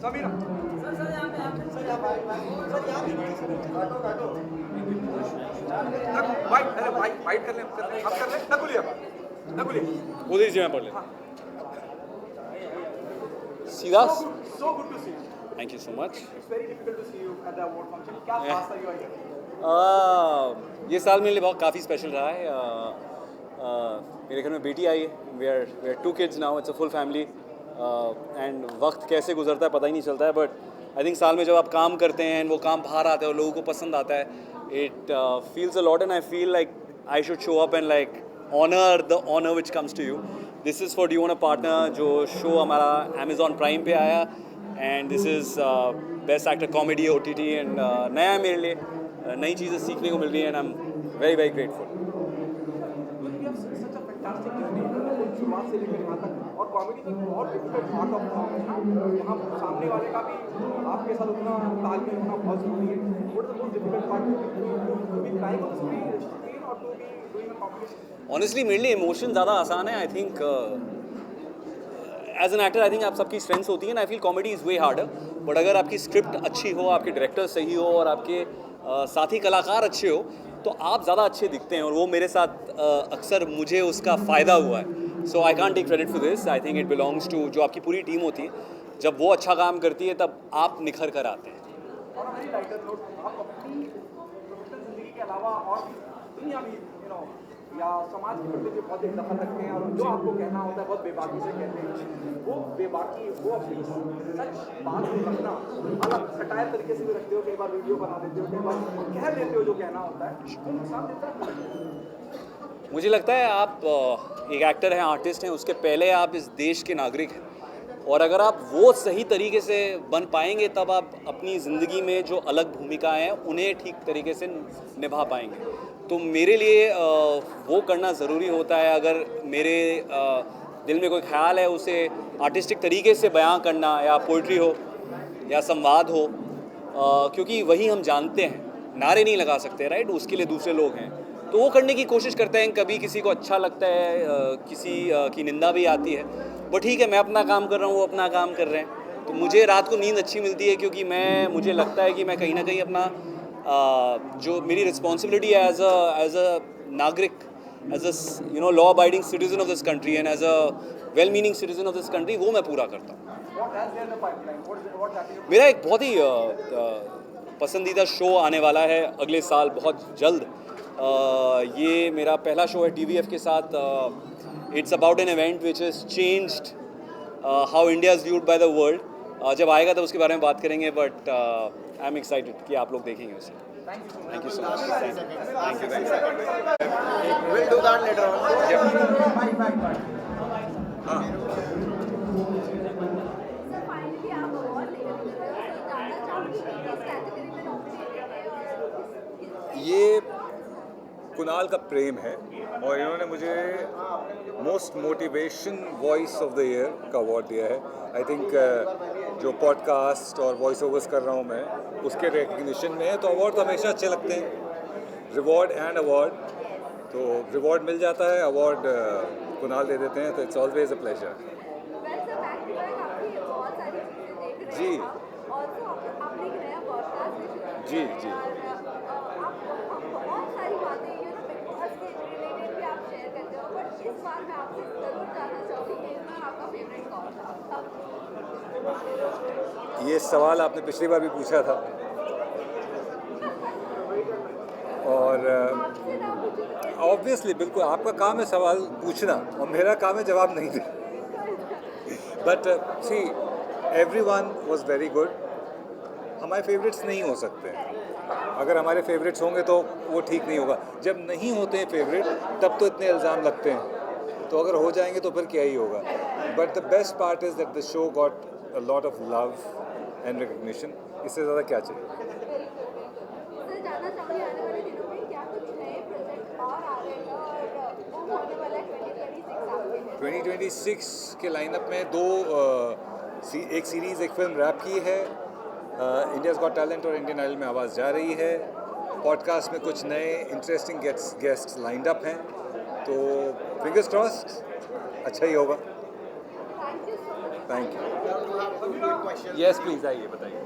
Sameera sir यहाँ पे काटो फाइट कर ले अब कर ले ना बोलिए उधर जी मैं पढ़ ले सीधा so good to see you thank you so much it's very difficult to see you at the award function क्या खास था ये ये साल मेरे लिए बहुत काफ़ी स्पेशल रहा है मेरे घर में बेटी आई है we are 2 kids now it's a full family and वक्त कैसे गुजरता है पता ही नहीं चलता है बट आई थिंक साल में जब आप काम करते हैं वो काम बाहर आता है और लोगों को पसंद आता है it feels a lot and I feel like I should show up and like honour the honour which comes to you this is for due on a partner जो शो हमारा अमेजॉन प्राइम पे आया and this is best actor comedy OTT and नया मेरे लिए नई चीज़ें सीखने को मिल रही है and I am very very grateful शुरुआत से लेकर यहाँ तक और कॉमेडी एक बहुत डिफिकल्ट पार्ट ऑफ यहाँ सामने वाले का भी आपके साथ उतना तालमेल होना बहुत जरूरी है what is the most difficult part to be trying on screen और to be doing a comedy honestly मेरे लिए इमोशन ज़्यादा आसान है I think as an actor I think आप सबकी स्ट्रेंथ्स होती है ना I feel comedy is way harder but अगर आपकी स्क्रिप्ट अच्छी हो आपके डायरेक्टर सही हो और आपके साथी कलाकार अच्छे हो तो आप ज़्यादा अच्छे दिखते हैं और वो मेरे साथ अक्सर मुझे उसका फ़ायदा हुआ है so I can't take credit for this I think it belongs to जो आपकी पूरी टीम होती है जब वो अच्छा काम करती है तब आप निखर कर आते हैं और हमारी राइटर नोट आप अपनी प्रोफेशनल जिंदगी के अलावा और दुनिया में या समाज के प्रति भी बहुत एक दखल रखते हैं और जो आपको कहना होता है बहुत बेबाकी से कहते हैं वो बेबाकी वो अपनी सच बात रखना अलग सटायर तरीके से भी रखते हो कई बार वीडियो बना देते हो कई बार कह देते हो जो कहना होता है वो नुकसान देता है मुझे लगता है आप एक एक्टर हैं आर्टिस्ट हैं उसके पहले आप इस देश के नागरिक हैं और अगर आप वो सही तरीके से बन पाएंगे तब आप अपनी ज़िंदगी में जो अलग भूमिकाएं हैं उन्हें ठीक तरीके से निभा पाएंगे तो मेरे लिए वो करना ज़रूरी होता है अगर मेरे दिल में कोई ख्याल है उसे आर्टिस्टिक तरीके से बयां करना या पोइट्री हो या संवाद हो क्योंकि वही हम जानते हैं नारे नहीं लगा सकते राइट उसके लिए दूसरे लोग हैं तो वो करने की कोशिश करते हैं कभी किसी को अच्छा लगता है किसी की निंदा भी आती है बट ठीक है मैं अपना काम कर रहा हूँ वो अपना काम कर रहे हैं तो मुझे रात को नींद अच्छी मिलती है क्योंकि मुझे लगता है कि मैं कहीं ना कहीं अपना जो मेरी रिस्पॉन्सिबिलिटी है एज अ नागरिक as a law abiding citizen of this country and as a well meaning citizen of this country वो मैं पूरा करता हूँ मेरा एक बहुत ही पसंदीदा शो आने वाला है अगले साल बहुत जल्द। ये मेरा पहला शो है TVF के साथ। It's about an event which is changed how India is viewed by the world. जब आएगा तो उसके बारे में बात करेंगे, बट आई एम एक्साइटेड कि आप लोग देखेंगे उसे। Thank you so much. Thank you. We'll do that later on. ये कुणाल का प्रेम है और इन्होंने मुझे most motivation voice of the year का अवार्ड दिया है। आई थिंक जो पॉडकास्ट और वॉइस ओवर्स कर रहा हूँ मैं उसके रिकग्निशन में है, तो अवार्ड तो हमेशा अच्छे लगते हैं, रिवॉर्ड एंड अवार्ड। तो रिवॉर्ड मिल जाता है, अवार्ड कुणाल दे देते हैं, तो इट्स ऑलवेज अ प्लेजर। जी जी जी ये सवाल आपने पिछली बार भी पूछा था और ऑब्वियसली बिल्कुल आपका काम है सवाल पूछना और मेरा काम है जवाब नहीं देना। But see everyone was very good. हमारे फेवरेट्स नहीं हो सकते, अगर हमारे फेवरेट्स होंगे तो वो ठीक नहीं होगा। जब नहीं होते हैं फेवरेट तब तो इतने इल्ज़ाम लगते हैं, तो अगर हो जाएंगे तो फिर क्या ही होगा। But the best part is that the show got a lot of love and recognition. इससे ज़्यादा क्या चाहिए। 2026 के लाइनअप में एक सीरीज़, एक फिल्म रैप की है, इंडियाज़ गॉट टैलेंट और इंडियन आइडल में आवाज़ जा रही है। पॉडकास्ट में कुछ नए इंटरेस्टिंग गेस्ट्स लाइंड अप हैं, तो फिंगर्स क्रॉस्ड अच्छा ही होगा। Thank you. यस प्लीज़ आइए बताइए।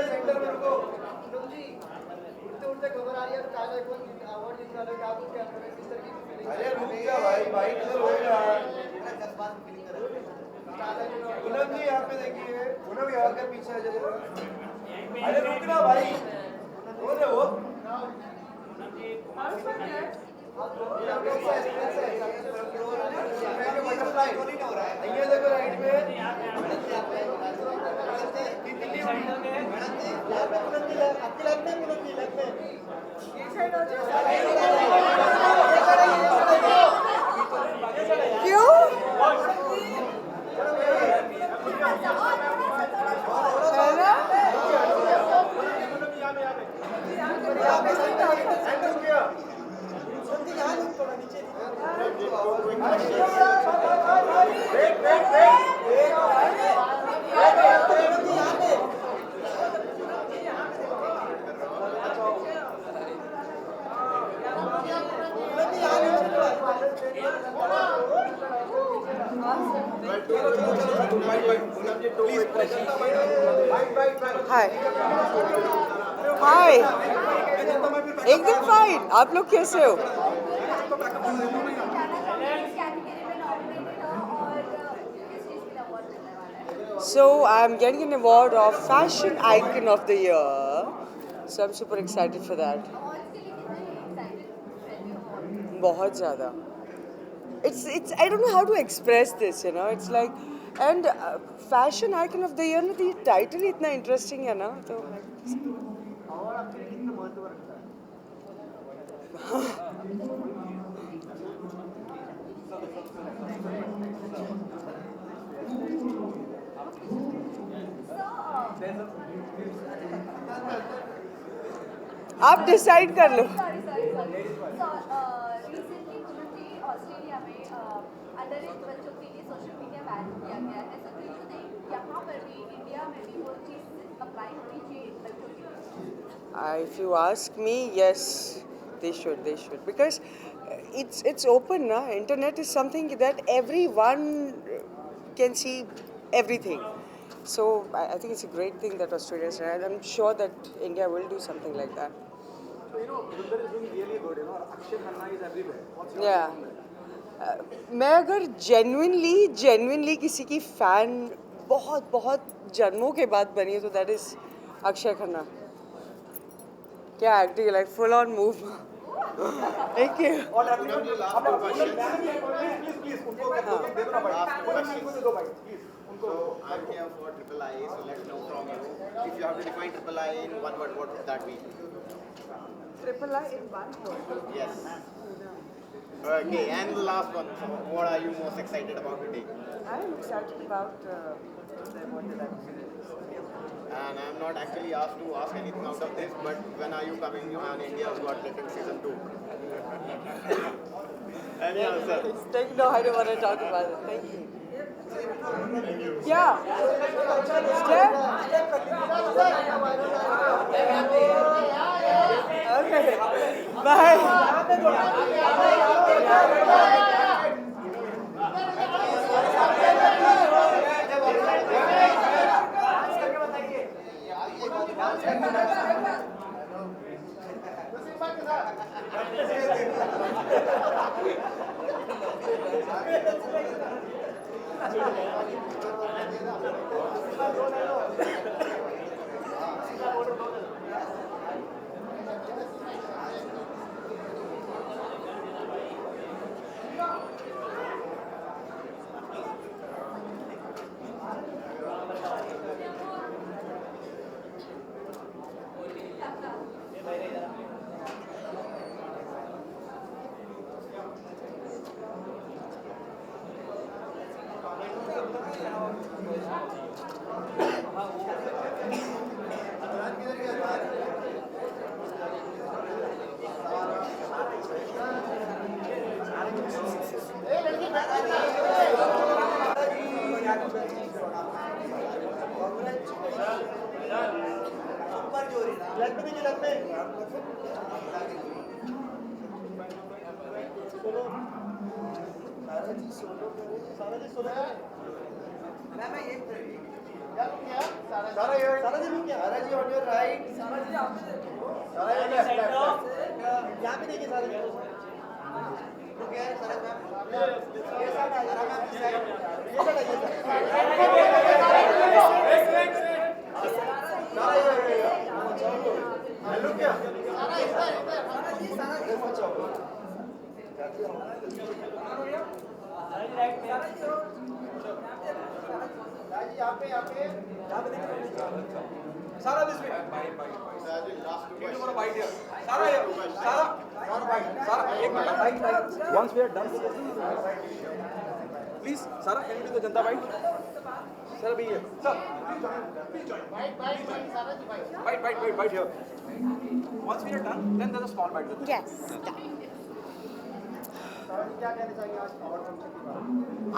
सेंटर में रुको। जी उठते खबर आ रही है तो काला एक अवार्ड जीतने वाले का आपको क्या किस तरह की फीलिंग? अरे रुक जा भाई किधर हो रहा है? जज्बात फीलिंग कर रहा है। पूनम जी यहाँ पे देखिए, पूनम भी और कर पीछे आ जाइए। अरे रुक ना भाई, बोल रहे हो? ये देखो राइट में हाय हाय, एकदम फाइन। आप लोग कैसे हो? So I'm getting an award of Fashion Icon of the Year. So I'm super excited for that. बहुत ज़्यादा. It's I don't know how to express this, you know. It's like, and Fashion Icon of the Year ना, the title इतना interesting है ना, तो आप डिसाइड कर लो। ऑस्ट्रेलिया में अंडर एज बच्चों के लिए सोशल मीडिया बैन किया गया है, तो यू थिंक यहाँ पर भी इंडिया में भी वो चीज़ अप्लाई होनी चाहिए बच्चों के? If you ask me, yes, they should because it's open ना. Internet is something that everyone can see everything. So I think it's a great thing that Australia is there, and I'm sure that India will do something like that. So, Dhurandhar is doing really good, Akshay Khanna is everywhere. What's your Yeah. opinion on that? मैं अगर जेन्युइनली किसी की फ़ैन बहुत बहुत जन्मों के बाद बनी है तो दैट इज़ अक्षय खन्ना. क्या acting, like full on move. Thank you. और प्लीज उनको दे दो ना भाई. So I'm here for Triple I, so let's know from you. If you have to define Triple I in one word, what would that be? Triple I in one word. Yes. Okay, and the last one. So what are you most excited about today? I'm excited about what did I say? And I'm not actually asked to ask anything out of this, but when are you coming on India's Got Talent season 2? Any answer? No, I don't want to talk about it. Thank you. Yeah. Step. Okay. Bye. Sara, this way. Give me a bite here. Sara, एक minute. Once we are done, please, Sara, can you do the Janta bite? Sara, be here. Sir, please join. Bite here. Once we are done, then there's a small bite. Yes.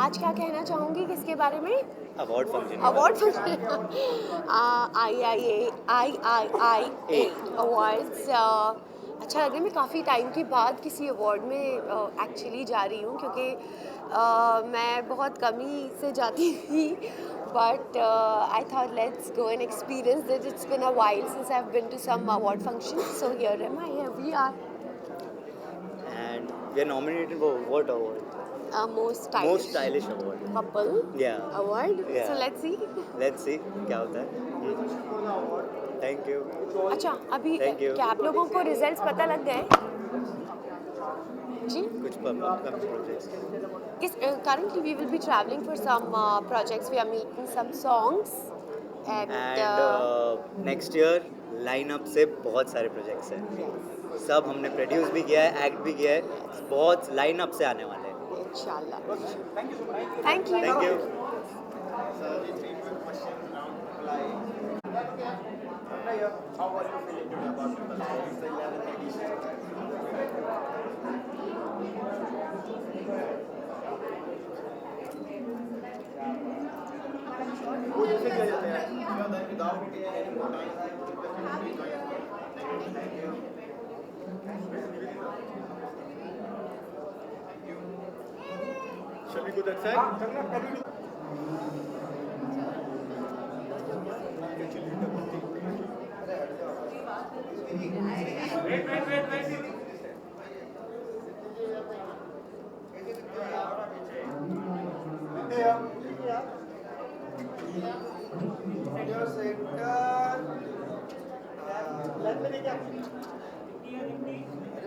आज क्या कहना चाहूँगी किसके बारे में? Award function IIIA awards. अच्छा लग रहा है. मैं काफ़ी टाइम के बाद किसी अवार्ड में एक्चुअली जा रही हूँ क्योंकि मैं बहुत कम ही से जाती थी. But I thought let's go and experience it. It's been a while since I've been to some award function. So here am I. Here we are. and we are nominated for what award? Most stylish award. couple Yeah. award. Yeah. So let's see. Let's see क्या होता है. Thank you. अच्छा अभी Thank you. क्या आप लोगों को रिजल्ट्स पता लग गए? जी. कुछ upcoming projects. Currently we will be traveling for some projects. We are making some songs and next year lineup से बहुत सारे प्रोजेक्ट्स हैं. सब हमने प्रोड्यूस भी किया है, एक्ट भी किया है. बहुत लाइनअप से आने वाले हैं इंशाल्लाह. Thank you. Sir, the three quick questions around Triple I. How are you feeling today about Triple I? It's the 11th edition. वो जैसे किया जाता है without any more time. Thank you. Shall we go that side?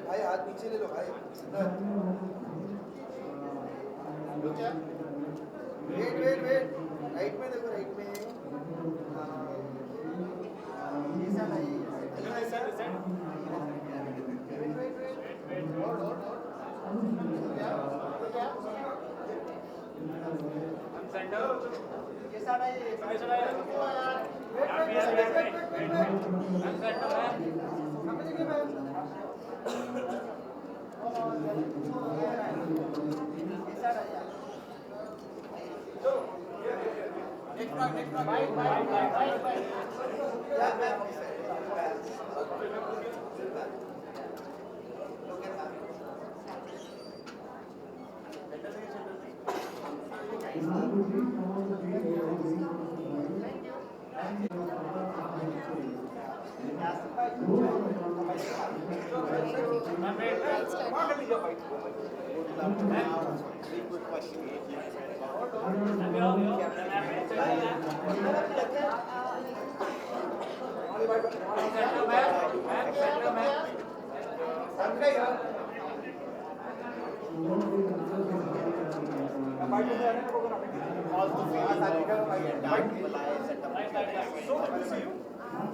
भाई हाथ नीचे ले लो भाई। वेट राइट में देखो, राइट में ऐसा नहीं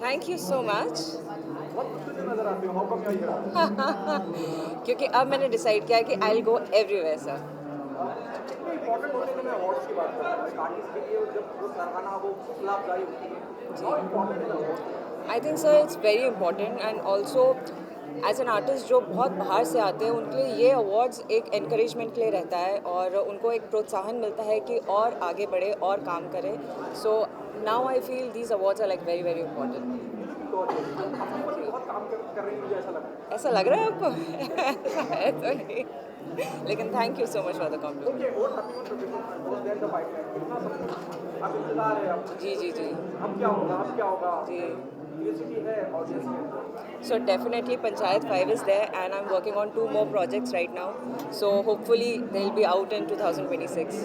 Thank you so much. क्योंकि अब मैंने डिसाइड किया है कि I will go everywhere sir. I think sir it's very important and also as an artist जो बहुत बाहर से आते हैं उनके लिए ये अवार्ड्स एक एनकरेजमेंट के लिए रहता है और उनको एक प्रोत्साहन मिलता है कि और आगे बढ़े और काम करें. So now I feel these awards are like very very important. ऐसा लग रहा है आपको? है तो नहीं, लेकिन thank you so much for the compliment. जी जी जी जी. So definitely Panchayat 5 is there and I'm working on 2 more projects right now. So hopefully they'll be out in 2026.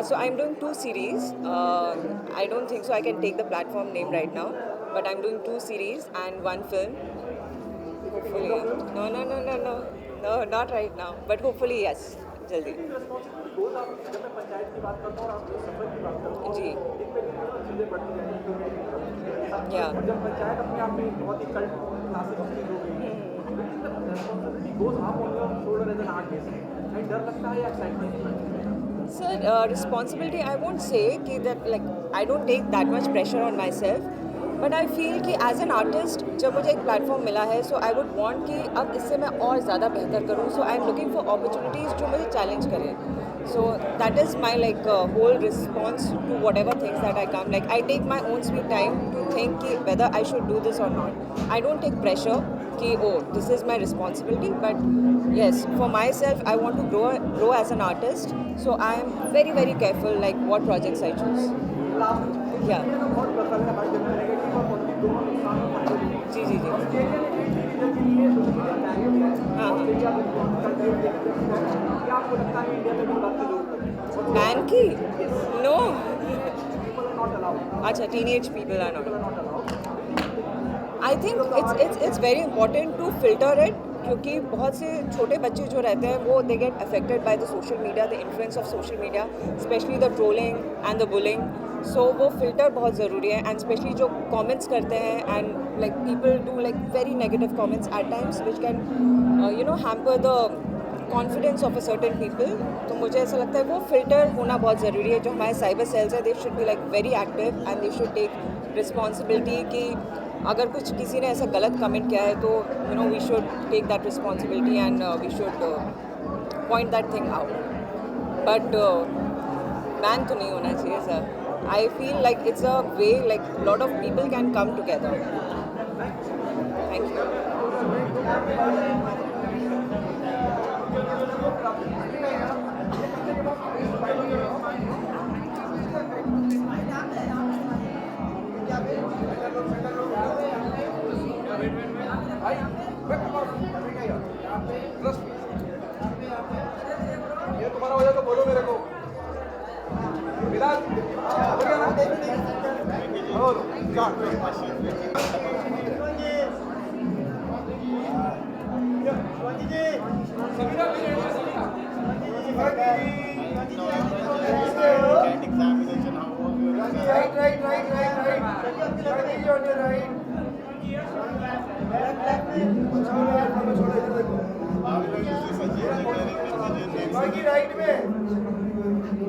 So I'm doing 2 series. I don't think so I can take the platform name right now, but I'm doing 2 series and 1 film. Hopefully. No, not right now, but hopefully yes, jaldi. जी. या. Sir, responsibility, I won't say that like I don't take that much pressure on myself, but I feel कि as an artist जब मुझे एक platform मिला है, so I would want कि अब इससे मैं और ज़्यादा बेहतर करूँ. So I'm looking for opportunities जो मुझे challenge करें. So that is my like whole response to whatever things that I come. Like I take my own sweet time to think कि whether I should do this or not. I don't take pressure कि oh this is my responsibility, but yes, for myself I want to grow as an artist. So I am very very careful like what projects I choose. Yeah. जी जी जी. बैन की? No. अच्छा, teenage people are not. I think it's very important to filter it क्योंकि बहुत से छोटे बच्चे जो रहते हैं वो they get affected by the social media, the influence of social media, especially the trolling and the bullying. So वो filter बहुत ज़रूरी है and especially जो comments करते हैं and like people do like very negative comments at times which can hamper the confidence of a certain people. तो मुझे ऐसा लगता है वो filter होना बहुत ज़रूरी है. जो हमारे cyber cells है they should be like very active and they should take responsibility कि अगर कुछ किसी ने ऐसा गलत कमेंट किया है तो we should take that responsibility and we should point that thing out. But ban तो नहीं होना चाहिए sir. I feel like it's a way like a lot of people can come together. Thank you. ये तुम्हारा हो जाए तो बोलो मेरे को। बिलाल हो गया ना? और राइट में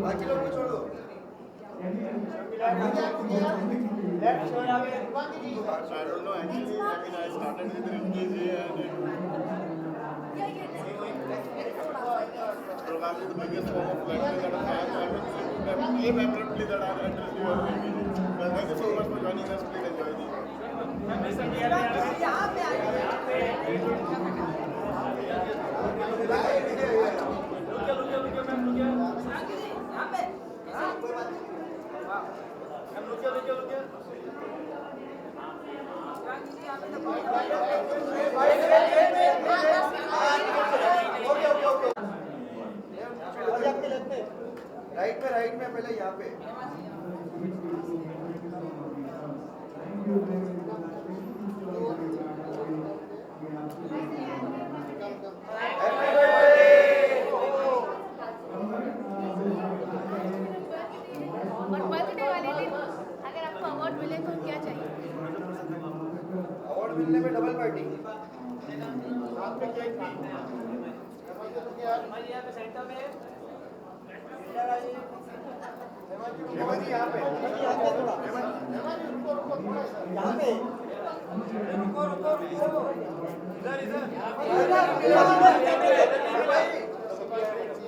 बाकी लोग को छोड़ो। I don't know actually. I mean, I started with Rinkies and probably the biggest form of flattery that I have. I mean, aim abruptly that I have addressed you or maybe. Well, thank you so much for joining us. Please enjoy right में पहले यहाँ पे और बर्थडे वाले दिन अगर आपको अवार्ड मिले तो क्या चाहिए? अवार्ड मिलने में डबल पार्टी साथ में केक भी सेंटर में हेमाजी यहाँ पे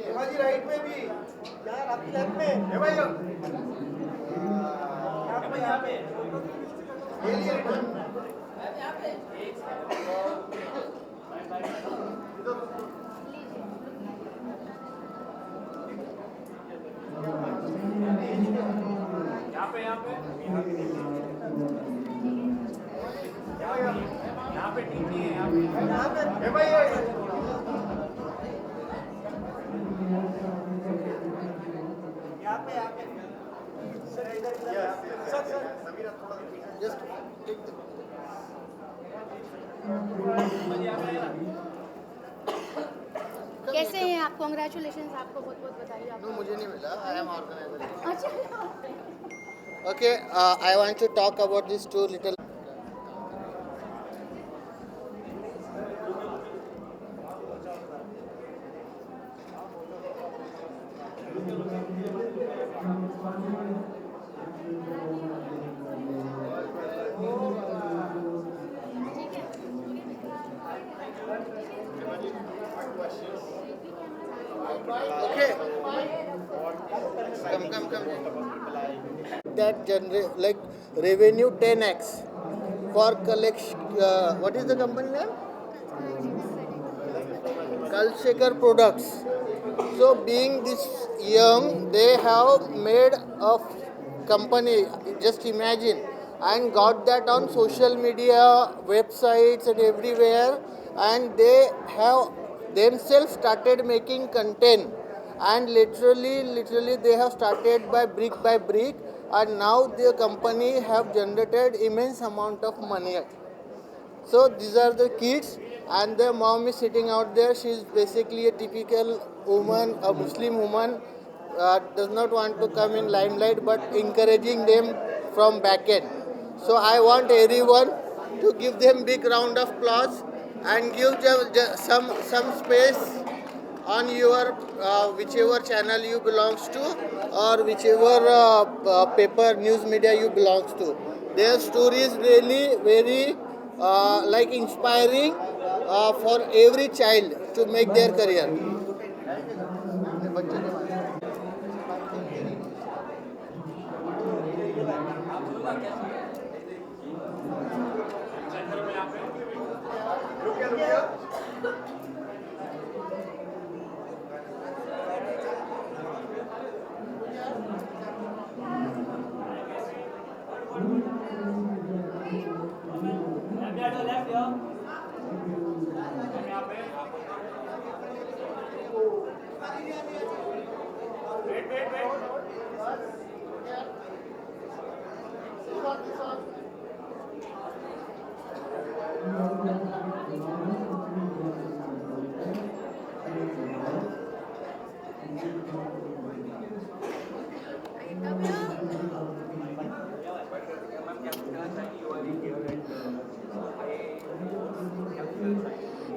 हेमाजी राइट में भी यार आपकी लेफ्ट में हेमाजी यहाँ पे ये लिए यहाँ पे टीम नहीं है यहाँ पे भाई सर इधर सर समीरा थोड़ा जस्ट कैसे हैं आप? कॉन्ग्रेचुलेशन आपको बहुत बहुत बधाई। नो मुझे नहीं मिला आई एम ऑर्गेनाइजर अच्छा Okay, I want to talk about these two little. Okay. Come. That generate like revenue 10x for collection. What is the company name? Kalshekar Products. So being this young, they have made a company. Just imagine, and got that on social media, websites, and everywhere. And they have themselves started making content. And literally, they have started by brick, and now their company have generated immense amount of money. So these are the kids, and their mom is sitting out there. She is basically a typical woman, a Muslim woman, does not want to come in limelight, but encouraging them from back end. So I want everyone to give them big round of applause and give them some space on your whichever channel you belongs to, or whichever paper news media you belongs to. Their story is really very like inspiring for every child to make their career.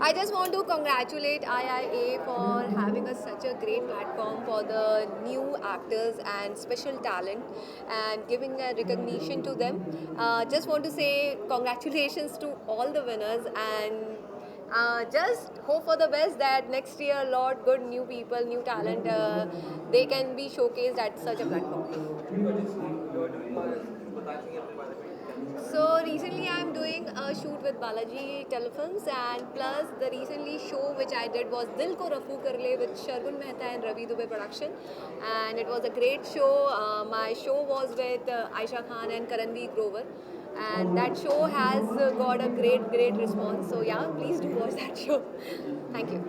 I just want to congratulate IIA for having such a great platform for the new actors and special talent and giving a recognition to them. Just want to say congratulations to all the winners and just hope for the best that next year a lot good new people, new talent, they can be showcased at such a platform. So recently I am doing a shoot with Balaji Telefilms, and plus the recently show which I did was Dil Ko Rafu Kar Le with Shargun Mehta and Ravi Dubey production, and it was a great show. My show was with Aisha Khan and Karanveer Grover, and that show has got a great response. So yeah, please do watch that show. Thank you.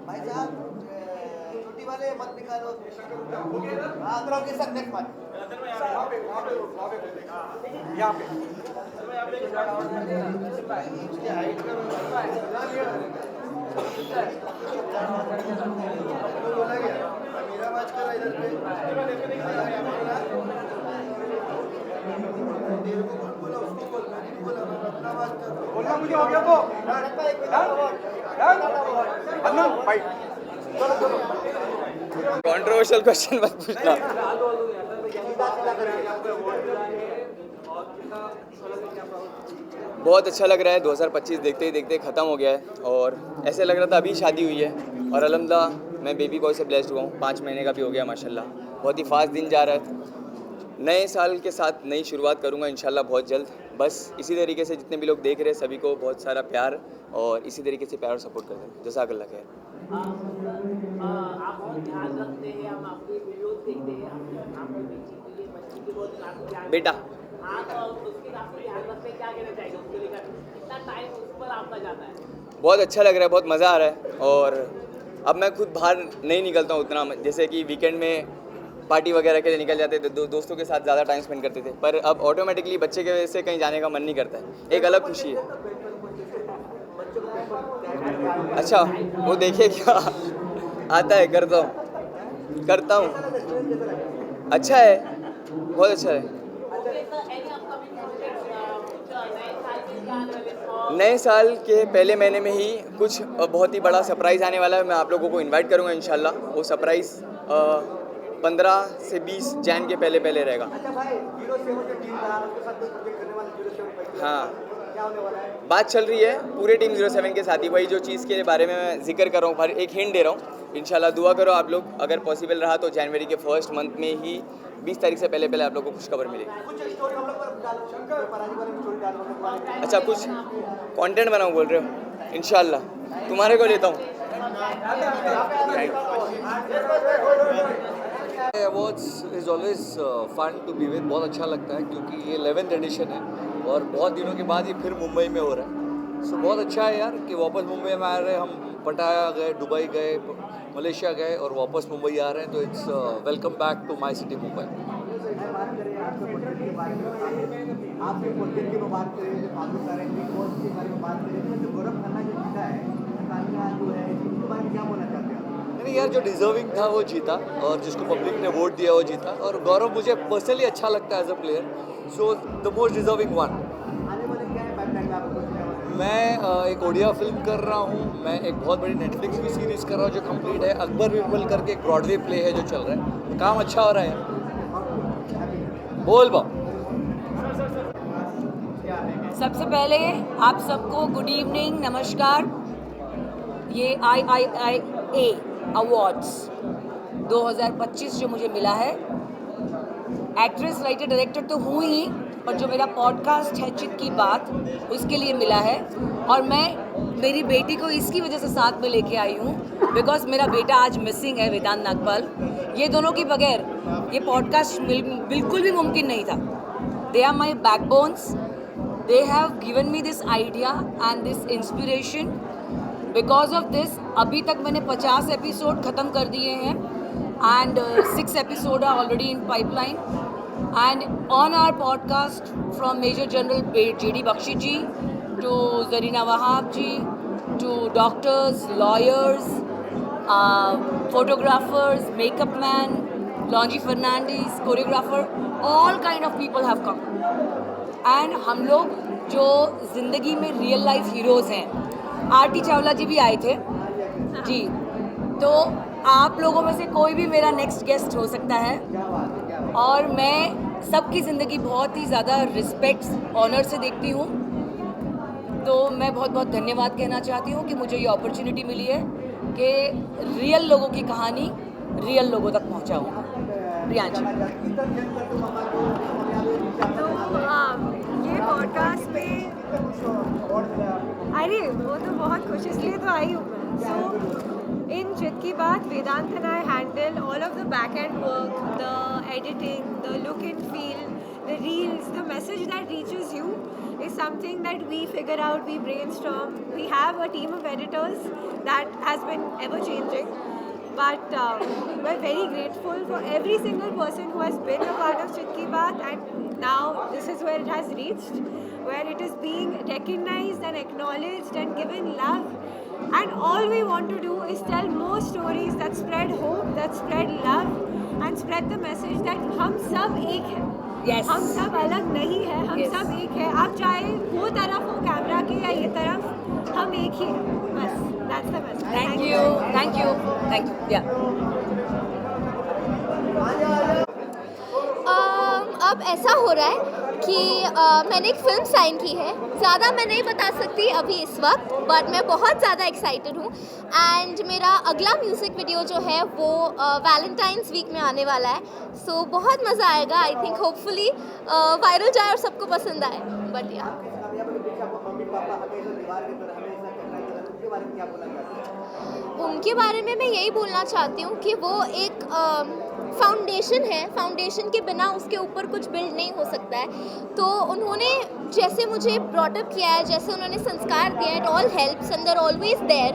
भाई साहब छोटी वाले मत निकालो आंध्रों के साथ नेक्स्ट मैच यहाँ पे मेरा मैच करा इधर पे बोला उसको बोल मैंने नहीं बोला मैं अपना मैच कर बोलना मुझे हो गया तो कंट्रोवर्शियल क्वेश्चन मत पूछना। बहुत अच्छा लग रहा है। 2025 देखते ही देखते ख़त्म हो गया है और ऐसे लग रहा था अभी शादी हुई है और अल्हम्दुलिल्लाह मैं बेबी बॉय से ब्लेस्ड हुआ हूँ। 5 महीने का भी हो गया माशाल्लाह। बहुत ही फास्ट दिन जा रहा है। नए साल के साथ नई शुरुआत करूँगा इंशाल्लाह बहुत जल्द। बस इसी तरीके से जितने भी लोग देख रहे हैं सभी को बहुत सारा प्यार और इसी तरीके से प्यार और सपोर्ट करते हैं। जज़ाकल्लाह खैर। आप बहुत ध्यान रखते हैं, हम आपके वीडियोस देखते हैं, आपकी बच्ची के बहुत ध्यान बेटा हाँ तो उसके आपको ध्यान रखते हैं, क्या कहना चाहिए उसके लेकर कितना टाइम उस पर आपका जाता है? बहुत अच्छा लग रहा है, बहुत मज़ा आ रहा है और अब मैं खुद बाहर नहीं निकलता हूँ उतना। जैसे कि वीकेंड में पार्टी वगैरह के लिए निकल जाते थे, दोस्तों के साथ ज़्यादा टाइम स्पेंड करते थे, पर अब ऑटोमेटिकली बच्चे की वजह से कहीं जाने का मन नहीं करता है। एक अलग खुशी है। अच्छा वो देखिए क्या आता है, करता हूँ अच्छा है, बहुत अच्छा है। नए साल के पहले महीने में ही कुछ बहुत ही बड़ा सरप्राइज़ आने वाला है। मैं आप लोगों को इनवाइट करूँगा इंशाल्लाह। वो सरप्राइज़ 15 से 20 जैन के पहले रहेगा। हाँ बात चल रही है पूरे टीम 07 के साथ ही, वही जो चीज़ के बारे में मैं जिक्र कर रहा हूँ, एक हिंट दे रहा हूँ। इंशाल्लाह दुआ करो आप लोग, अगर पॉसिबल रहा तो जनवरी के फर्स्ट मंथ में ही 20 तारीख से पहले आप लोग को खुशखबर मिलेगी। अच्छा, कुछ कंटेंट बनाऊँ बोल रहे हो? इंशाल्लाह तुम्हारे को लेता हूँ। Awards is always fun to be with, बहुत अच्छा लगता है क्योंकि ये 11th एडिशन है और बहुत दिनों के बाद ये फिर मुंबई में हो रहा है। सो बहुत अच्छा है यार कि वापस मुंबई में आ रहे हैं। हम पटाया गए, दुबई गए, मलेशिया गए और वापस मुंबई आ रहे हैं, तो it's welcome back to my city Mumbai. नहीं यार, जो डिजर्विंग था वो जीता और जिसको पब्लिक ने वोट दिया वो जीता, और गौरव मुझे पर्सनली अच्छा लगता है as a player, so the most deserving one. मैं एक ओडिया फिल्म कर रहा हूँ, मैं एक बहुत बड़ी नेटफ्लिक्स की सीरीज़ कर रहा हूँ जो कंप्लीट है, अकबर बिरबल करके एक ब्रॉडवे प्ले है जो चल रहा है, तो काम अच्छा हो रहा है। बोल बा। सबसे पहले आप सबको गुड इवनिंग, नमस्कार। ये IIA अवार्ड्स 2025 जो मुझे मिला है, एक्ट्रेस राइटर डायरेक्टर तो हूँ ही, और जो मेरा पॉडकास्ट है चित की बात, उसके लिए मिला है। और मैं मेरी बेटी को इसकी वजह से साथ में लेके आई हूँ बिकॉज मेरा बेटा आज मिसिंग है, वेदांत नागपाल। ये दोनों के बगैर ये पॉडकास्ट बिल्कुल भी मुमकिन नहीं था। They are my backbones, they have given me this idea and this inspiration. Because of this अभी तक मैंने 50 एपिसोड ख़त्म कर दिए हैं and 6 episode are already in pipeline. And on our podcast from major general JD Bakshi ji to Zarina Wahab ji, to doctors, lawyers, photographers, makeup man, Longy Fernandez, choreographer, all kind of people have come. And हम लोग जो ज़िंदगी में रियल लाइफ हीरोज़ हैं, RT चावला जी भी आए थे जी, तो आप लोगों में से कोई भी मेरा नेक्स्ट गेस्ट हो सकता है। और मैं सबकी ज़िंदगी बहुत ही ज़्यादा रिस्पेक्ट ऑनर से देखती हूँ, तो मैं बहुत बहुत धन्यवाद कहना चाहती हूँ कि मुझे ये अपॉर्चुनिटी मिली है कि रियल लोगों की कहानी रियल लोगों तक पहुँचाऊँ। प्रियांशी, तो ये पॉडकास्ट पे, अरे वो तो बहुत खुश इसलिए तो आई हूँ मैं। सो इन चित की बात, Vedant and I handle all of the back end work, the editing, the look and feel, the reels, the message that reaches you is something that we figure out, we brainstorm. We have a team of editors that has been ever changing, but we're very grateful for every single person who has been a part of Chit Ki Baat, and now this is where it has reached, where it is being recognized and acknowledged and given love. And all we want to do is tell more stories that spread hope, that spread love, and spread the message that हम सब एक हैं। Yes. हम सब अलग नहीं है, हम सब एक है। आप चाहे वो तरफ हो कैमरा के या ये तरफ, हम एक ही हैं, बस। That's the message. Thank you, thank you, thank you. Yeah. अब ऐसा हो रहा है कि मैंने एक फ़िल्म साइन की है। ज़्यादा मैं नहीं बता सकती अभी इस वक्त, बट मैं बहुत ज़्यादा एक्साइटेड हूँ। एंड मेरा अगला म्यूज़िक वीडियो जो है वो वैलेंटाइंस वीक में आने वाला है, सो बहुत मज़ा आएगा। आई थिंक होपफुली वायरल जाए और सबको पसंद आए। बट या उनके बारे में मैं यही बोलना चाहती हूँ कि वो एक फाउंडेशन है, फाउंडेशन के बिना उसके ऊपर कुछ बिल्ड नहीं हो सकता है। तो उन्होंने जैसे मुझे ब्रॉटअप किया है, जैसे उन्होंने संस्कार दिया है, it all helps and they're always there.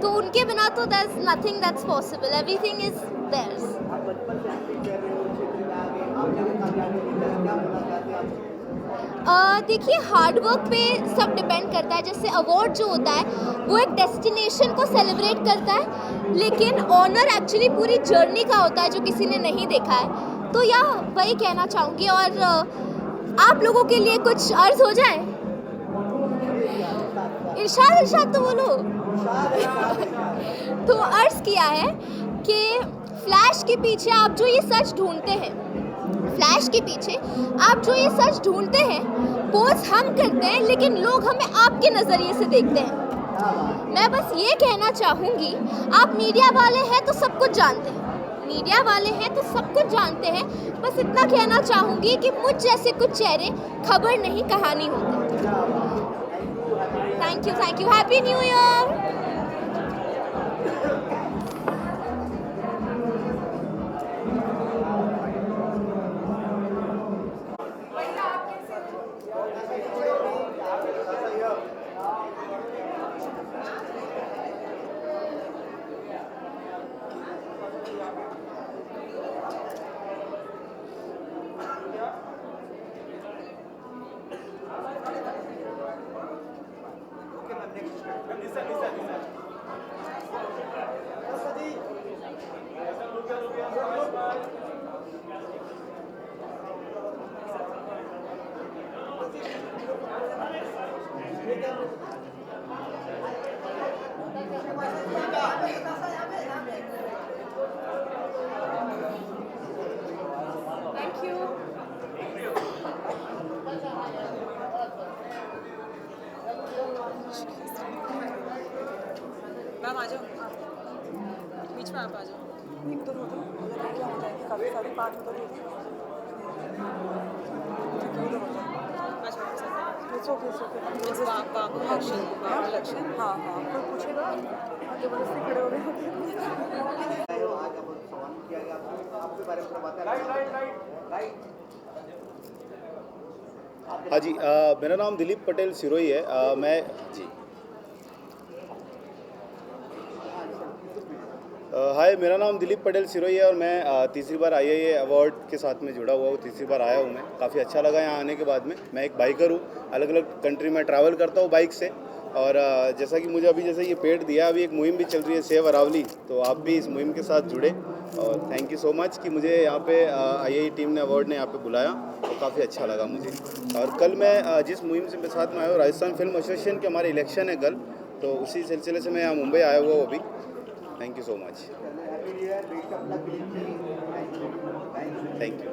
तो उनके बिना तो there is nothing that's possible, everything is theirs. देखिए, हार्ड वर्क पे सब डिपेंड करता है। जैसे अवार्ड जो होता है वो एक डेस्टिनेशन को सेलिब्रेट करता है, लेकिन ऑनर एक्चुअली पूरी जर्नी का होता है जो किसी ने नहीं देखा है। तो या वही कहना चाहूँगी। और आप लोगों के लिए कुछ अर्ज हो जाए। इरशाद तो बोलो। तो अर्ज किया है कि फ्लैश के पीछे आप जो ये सच ढूंढते हैं, फ्लैश के पीछे आप जो ये सच ढूंढते हैं, पोस्ट हम करते हैं लेकिन लोग हमें आपके नज़रिए से देखते हैं। मैं बस ये कहना चाहूँगी, आप मीडिया वाले हैं तो सब कुछ जानते हैं, मीडिया वाले हैं तो सब कुछ जानते हैं। बस इतना कहना चाहूँगी कि मुझ जैसे कुछ चेहरे खबर नहीं कहानी होते। Thank you, happy new year. Thank you. Ma'am आ जाओ, बीच में आप आ जाओ। एक तो रोटी हो जाएगी, काफ़ी सारी 5 उधर रोटी। अच्छा, बाबू लक्ष्मण, हाँ हाँ, कोई पूछेगा जबरदस्ती खड़े हो गए। हाँ जी, मेरा नाम दिलीप पटेल सिरोही है। मैं जी हाय, मेरा नाम दिलीप पटेल सिरोही है और मैं तीसरी बार IIA अवार्ड के साथ में जुड़ा हुआ हूँ। तीसरी बार आया हूँ मैं, काफ़ी अच्छा लगा यहाँ आने के बाद में। मैं एक बाइकर हूँ, अलग अलग कंट्री में ट्रैवल करता हूँ बाइक से। और जैसा कि मुझे अभी जैसे ये पेड़ दिया, अभी एक मुहिम भी चल रही है सेव अरावली, तो आप भी इस मुहिम के साथ जुड़े। और थैंक यू सो मच कि मुझे यहाँ पे IIA टीम ने अवार्ड ने यहाँ पे बुलाया, तो काफ़ी अच्छा लगा मुझे। और कल मैं जिस मुहिम से साथ में आया हूँ, राजस्थान फिल्म एसोसिएशन के हमारे इलेक्शन है कल, तो उसी सिलसिले से मैं यहाँ मुंबई आया हुआ हूँ अभी। Thank you so much. Thank you.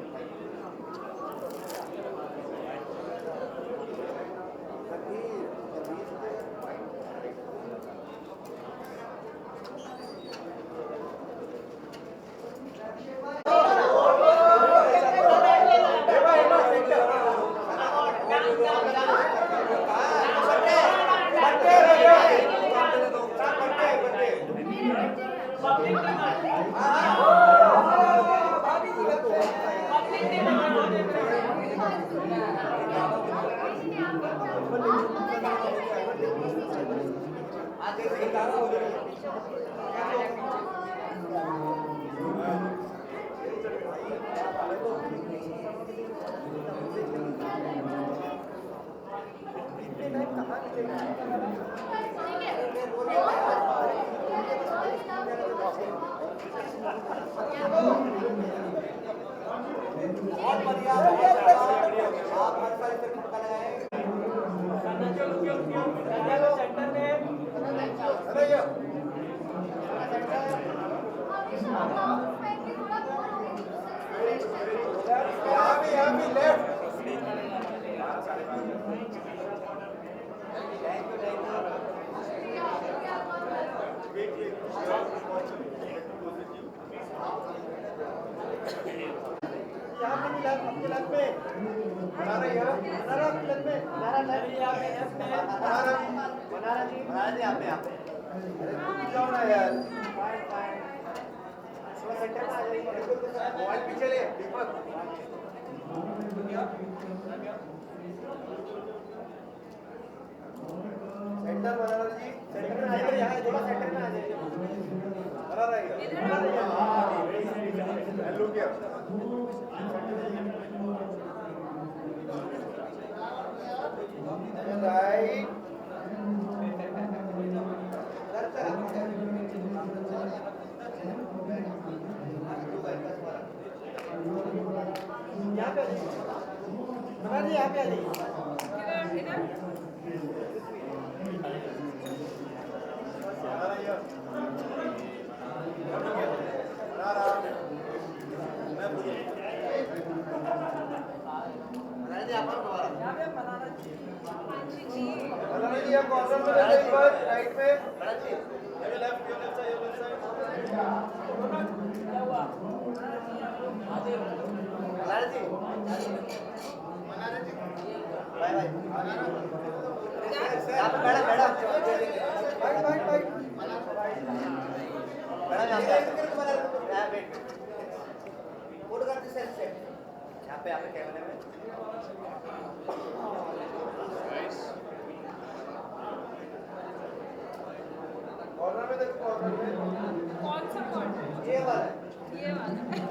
कौन सा कॉर्नर? ये वाला